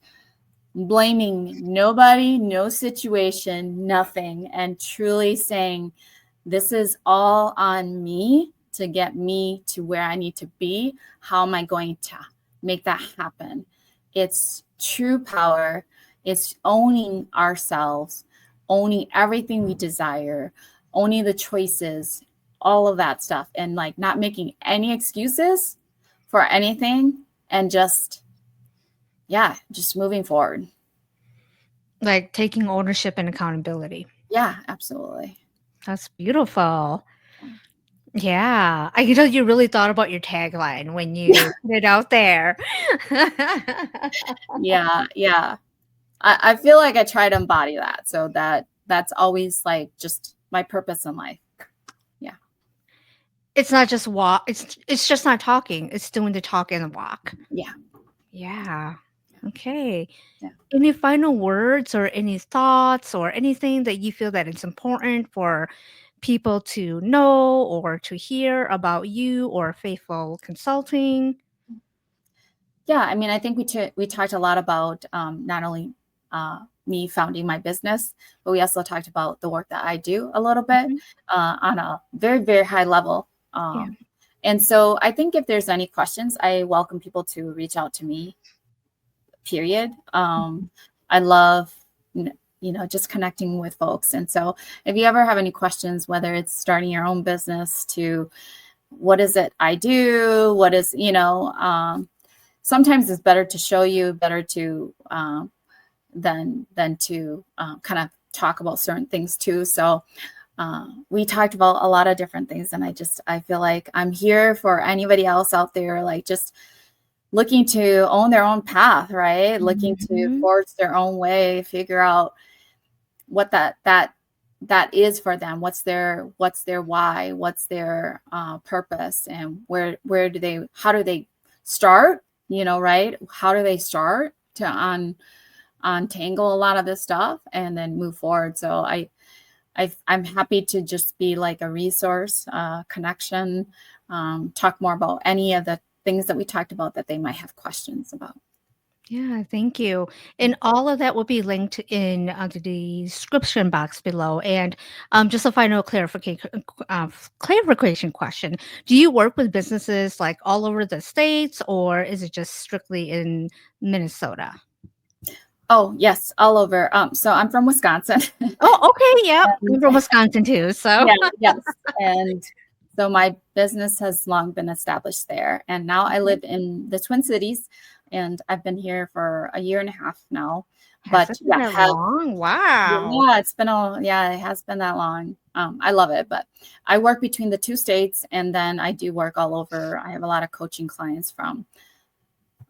blaming nobody, no situation, nothing, and truly saying, this is all on me to get me to where I need to be. How am I going to make that happen? It's true power. It's owning ourselves, owning everything we desire, owning the choices, all of that stuff, and like not making any excuses for anything and just, yeah, just moving forward. Like taking ownership and accountability. Yeah, absolutely. That's beautiful. Yeah. I can tell you really thought about your tagline when you put it out there. Yeah, yeah. I feel like I try to embody that. So that's always like just my purpose in life. Yeah. It's not just walk, it's just not talking, it's doing the talk and the walk. Yeah. Yeah. Okay. Yeah. Any final words or any thoughts or anything that you feel that it's important for people to know or to hear about you or Faithful Consulting? Yeah. I mean, I think we talked a lot about not only me founding my business, but we also talked about the work that I do a little bit Mhm. on a very, very high level. Yeah. And so I think if there's any questions, I welcome people to reach out to me, period. I love, just connecting with folks. And so if you ever have any questions, whether it's starting your own business to what is it I do, what is, sometimes it's better to show you, better to, than to kind of talk about certain things too. So we talked about a lot of different things. And I feel like I'm here for anybody else out there, like just looking to own their own path, right? Looking to Mhm. forge their own way, figure out what that is for them. What's their why? What's their purpose? And where do they? How do they start? Right? How do they start to untangle a lot of this stuff and then move forward? So I'm happy to just be like a resource, connection, talk more about any of the things that we talked about that they might have questions about. Yeah, thank you. And all of that will be linked in the description box below. And just a final clarification question: do you work with businesses like all over the states, or is it just strictly in Minnesota? Oh, yes, all over. So I'm from Wisconsin. Oh, okay. Yep, I'm And from Wisconsin too. So yeah, yes. And so my business has long been established there. And now I live in the Twin Cities and I've been here for a year and a half now. has But it been yeah, that long? Wow. yeah, it has been that long. I love it, but I work between the two states and then I do work all over. I have a lot of coaching clients from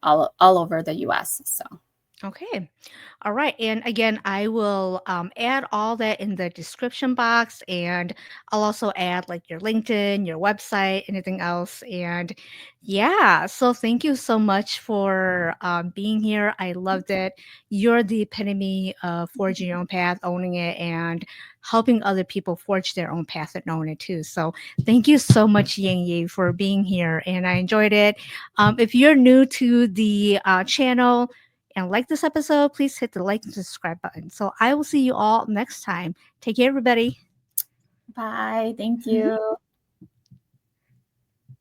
all over the US. So Okay. All right. And again, I will add all that in the description box. And I'll also add like your LinkedIn, your website, anything else. And yeah, so thank you so much for being here. I loved it. You're the epitome of forging your own path, owning it, and helping other people forge their own path and own it too. So thank you so much, Yengyee, for being here. And I enjoyed it. If you're new to the channel, and like this episode, please hit the like and subscribe button. So I will see you all next time. Take care, everybody. Bye. Thank Mhm. you.